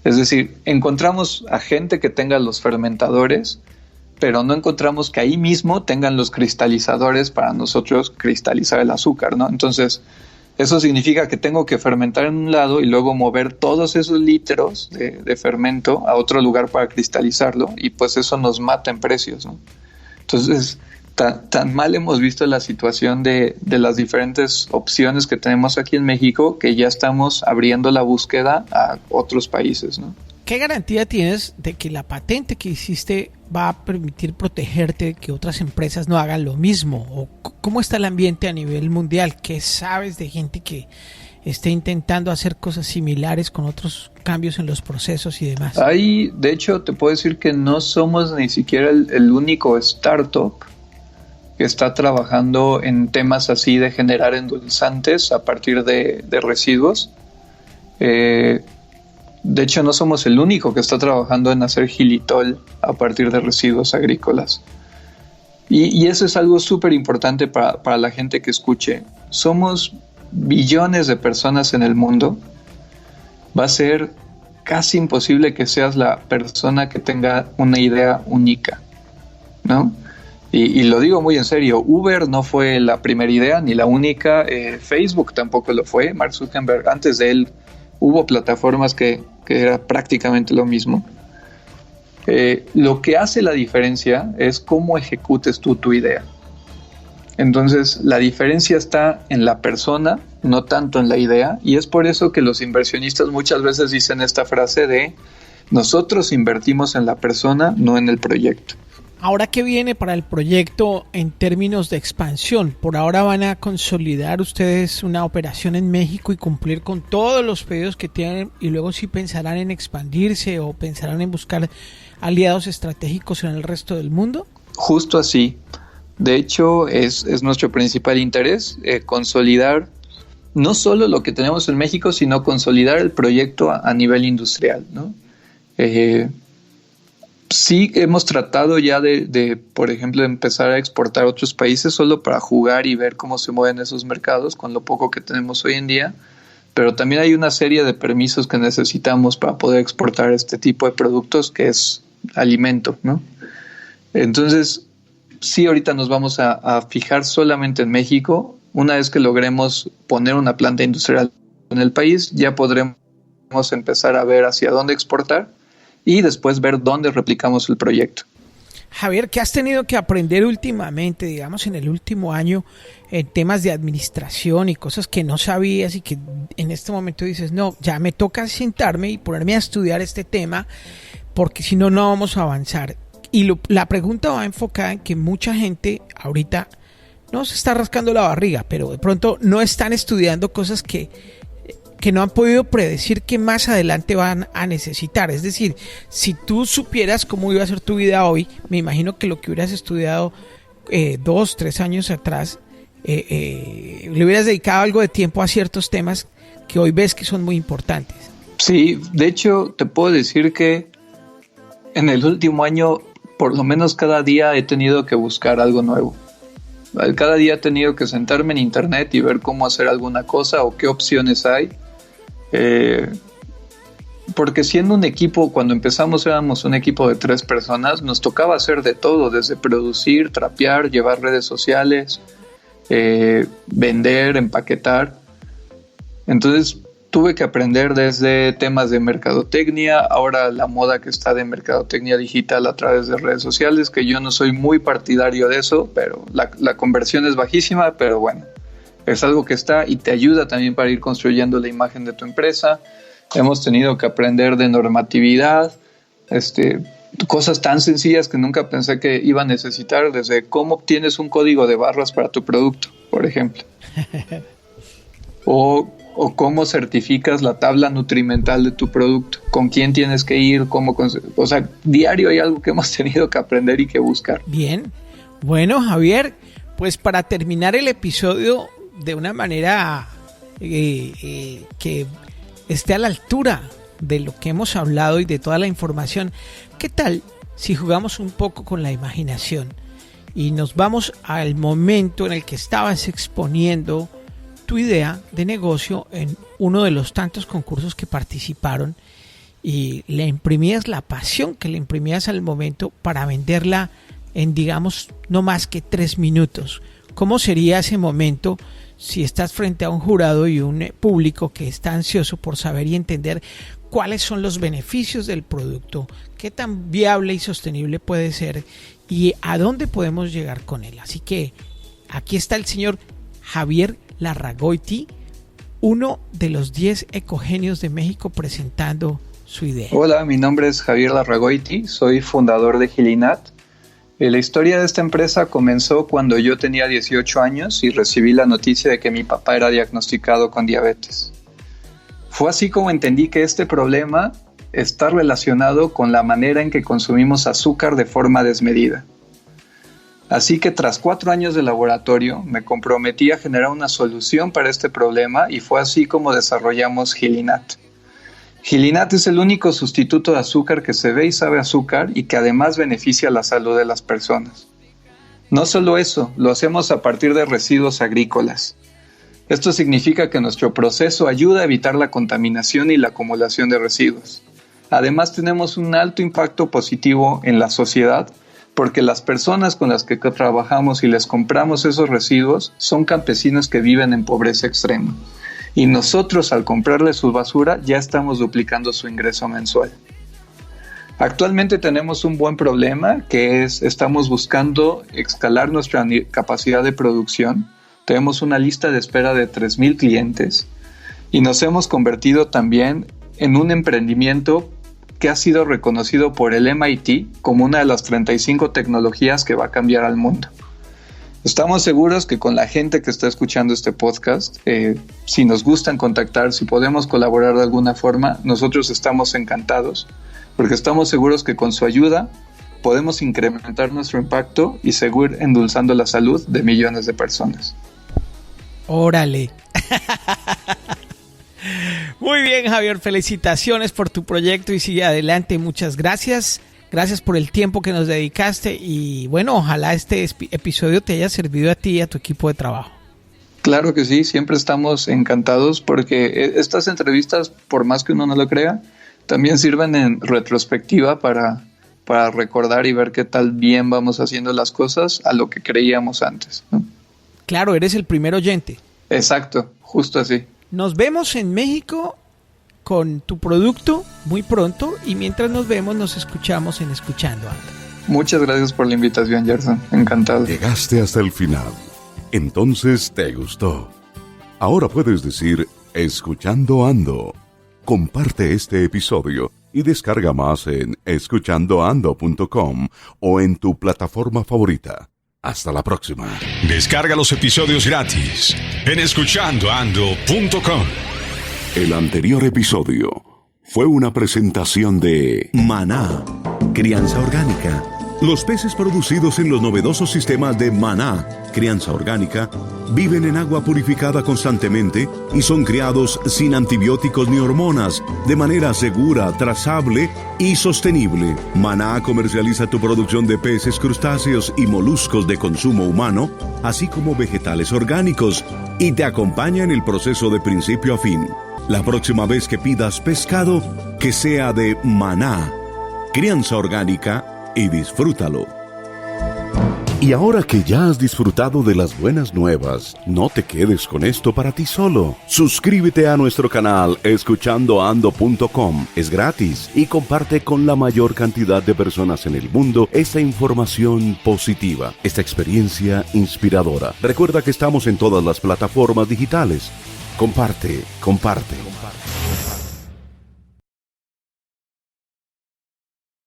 Es decir, encontramos a gente que tenga los fermentadores, pero no encontramos que ahí mismo tengan los cristalizadores para nosotros cristalizar el azúcar, ¿no? Entonces, eso significa que tengo que fermentar en un lado y luego mover todos esos litros de fermento a otro lugar para cristalizarlo, y pues eso nos mata en precios, ¿no? Entonces, tan mal hemos visto la situación de las diferentes opciones que tenemos aquí en México, que ya estamos abriendo la búsqueda a otros países, ¿no? ¿Qué garantía tienes de que la patente que hiciste va a permitir protegerte, que otras empresas no hagan lo mismo? ¿O cómo está el ambiente a nivel mundial? ¿Qué sabes de gente que esté intentando hacer cosas similares con otros cambios en los procesos y demás? De hecho, te puedo decir que no somos ni siquiera el único startup que está trabajando en temas así de generar endulzantes a partir de residuos. De hecho, no somos el único que está trabajando en hacer xilitol a partir de residuos agrícolas. Y eso es algo súper importante para la gente que escuche. Somos billones de personas en el mundo. Va a ser casi imposible que seas la persona que tenga una idea única, ¿no? Y lo digo muy en serio, Uber no fue la primera idea ni la única, Facebook tampoco lo fue. Mark Zuckerberg, antes de él hubo plataformas que era prácticamente lo mismo. Lo que hace la diferencia es cómo ejecutes tú tu idea. Entonces, la diferencia está en la persona, no tanto en la idea, y es por eso que los inversionistas muchas veces dicen esta frase de nosotros invertimos en la persona, no en el proyecto. Ahora, ¿qué viene para el proyecto en términos de expansión? Por ahora van a consolidar ustedes una operación en México y cumplir con todos los pedidos que tienen, y luego sí pensarán en expandirse o pensarán en buscar aliados estratégicos en el resto del mundo. Justo así. De hecho, es nuestro principal interés, consolidar no solo lo que tenemos en México, sino consolidar el proyecto a nivel industrial, ¿no? Sí hemos tratado ya de, por ejemplo, empezar a exportar a otros países solo para jugar y ver cómo se mueven esos mercados con lo poco que tenemos hoy en día, pero también hay una serie de permisos que necesitamos para poder exportar este tipo de productos que es alimento, ¿no? Entonces, sí, ahorita nos vamos a fijar solamente en México. Una vez que logremos poner una planta industrial en el país, ya podremos empezar a ver hacia dónde exportar y después ver dónde replicamos el proyecto. Javier, ¿qué has tenido que aprender últimamente, digamos en el último año, en temas de administración y cosas que no sabías y que en este momento dices, no, ya me toca sentarme y ponerme a estudiar este tema porque si no, no vamos a avanzar? Y la pregunta va enfocada en que mucha gente ahorita no se está rascando la barriga, pero de pronto no están estudiando cosas que no han podido predecir que más adelante van a necesitar. Es decir, si tú supieras cómo iba a ser tu vida hoy, me imagino que lo que hubieras estudiado 2, 3 años atrás, le hubieras dedicado algo de tiempo a ciertos temas que hoy ves que son muy importantes. Sí, de hecho te puedo decir que en el último año por lo menos cada día he tenido que buscar algo nuevo. Cada día he tenido que sentarme en internet y ver cómo hacer alguna cosa o qué opciones hay. Porque siendo un equipo, cuando empezamos éramos un equipo de 3 personas, nos tocaba hacer de todo, desde producir, trapear, llevar redes sociales, vender, empaquetar. Entonces tuve que aprender desde temas de mercadotecnia, ahora la moda que está de mercadotecnia digital a través de redes sociales, que yo no soy muy partidario de eso, pero la conversión es bajísima, pero bueno, es algo que está y te ayuda también para ir construyendo la imagen de tu empresa. Hemos tenido que aprender de normatividad, cosas tan sencillas que nunca pensé que iba a necesitar, desde cómo obtienes un código de barras para tu producto, por ejemplo. O cómo certificas la tabla nutrimental de tu producto, con quién tienes que ir, o sea, diario hay algo que hemos tenido que aprender y que buscar. Bien, bueno, Javier, pues para terminar el episodio de una manera que esté a la altura de lo que hemos hablado y de toda la información, ¿qué tal si jugamos un poco con la imaginación y nos vamos al momento en el que estabas exponiendo tu idea de negocio en uno de los tantos concursos que participaron y le imprimías la pasión que le imprimías al momento para venderla en, digamos, no más que 3 minutos? ¿Cómo sería ese momento si estás frente a un jurado y un público que está ansioso por saber y entender cuáles son los beneficios del producto, qué tan viable y sostenible puede ser y a dónde podemos llegar con él? Así que aquí está el señor Javier Larragoiti, uno de los 10 ecogenios de México, presentando su idea. Hola, mi nombre es Javier Larragoiti, soy fundador de Gilinat. La historia de esta empresa comenzó cuando yo tenía 18 años y recibí la noticia de que mi papá era diagnosticado con diabetes. Fue así como entendí que este problema está relacionado con la manera en que consumimos azúcar de forma desmedida. Así que tras 4 años de laboratorio me comprometí a generar una solución para este problema y fue así como desarrollamos Gilinat. Gilinat es el único sustituto de azúcar que se ve y sabe a azúcar y que además beneficia la salud de las personas. No solo eso, lo hacemos a partir de residuos agrícolas. Esto significa que nuestro proceso ayuda a evitar la contaminación y la acumulación de residuos. Además tenemos un alto impacto positivo en la sociedad, porque las personas con las que trabajamos y les compramos esos residuos son campesinos que viven en pobreza extrema. Y nosotros, al comprarles su basura, ya estamos duplicando su ingreso mensual. Actualmente tenemos un buen problema, que es estamos buscando escalar nuestra capacidad de producción. Tenemos una lista de espera de 3,000 clientes y nos hemos convertido también en un emprendimiento que ha sido reconocido por el MIT como una de las 35 tecnologías que va a cambiar al mundo. Estamos seguros que con la gente que está escuchando este podcast, si nos gustan contactar, si podemos colaborar de alguna forma, nosotros estamos encantados, porque estamos seguros que con su ayuda podemos incrementar nuestro impacto y seguir endulzando la salud de millones de personas. ¡Órale! Muy bien, Javier, felicitaciones por tu proyecto y sigue adelante. Muchas gracias. Gracias por el tiempo que nos dedicaste y bueno, ojalá este episodio te haya servido a ti y a tu equipo de trabajo. Claro que sí, siempre estamos encantados porque estas entrevistas, por más que uno no lo crea, también sirven en retrospectiva para recordar y ver qué tal bien vamos haciendo las cosas a lo que creíamos antes, ¿no? Claro, eres el primer oyente. Exacto, justo así. Nos vemos en México con tu producto muy pronto y mientras nos vemos nos escuchamos en Escuchando Ando. Muchas gracias por la invitación, Gerson. Encantado. Llegaste hasta el final. Entonces te gustó. Ahora puedes decir Escuchando Ando. Comparte este episodio y descarga más en escuchandoando.com o en tu plataforma favorita. Hasta la próxima. Descarga los episodios gratis en escuchandoando.com. El anterior episodio fue una presentación de Maná, crianza orgánica. Los peces producidos en los novedosos sistemas de Maná, crianza orgánica, viven en agua purificada constantemente y son criados sin antibióticos ni hormonas, de manera segura, trazable y sostenible. Maná comercializa tu producción de peces, crustáceos y moluscos de consumo humano, así como vegetales orgánicos, y te acompaña en el proceso de principio a fin. La próxima vez que pidas pescado, que sea de Maná, crianza orgánica, y disfrútalo. Y ahora que ya has disfrutado de las buenas nuevas, no te quedes con esto para ti solo. Suscríbete a nuestro canal escuchandoando.com. Es gratis y comparte con la mayor cantidad de personas en el mundo esta información positiva, esta experiencia inspiradora. Recuerda que estamos en todas las plataformas digitales. Comparte.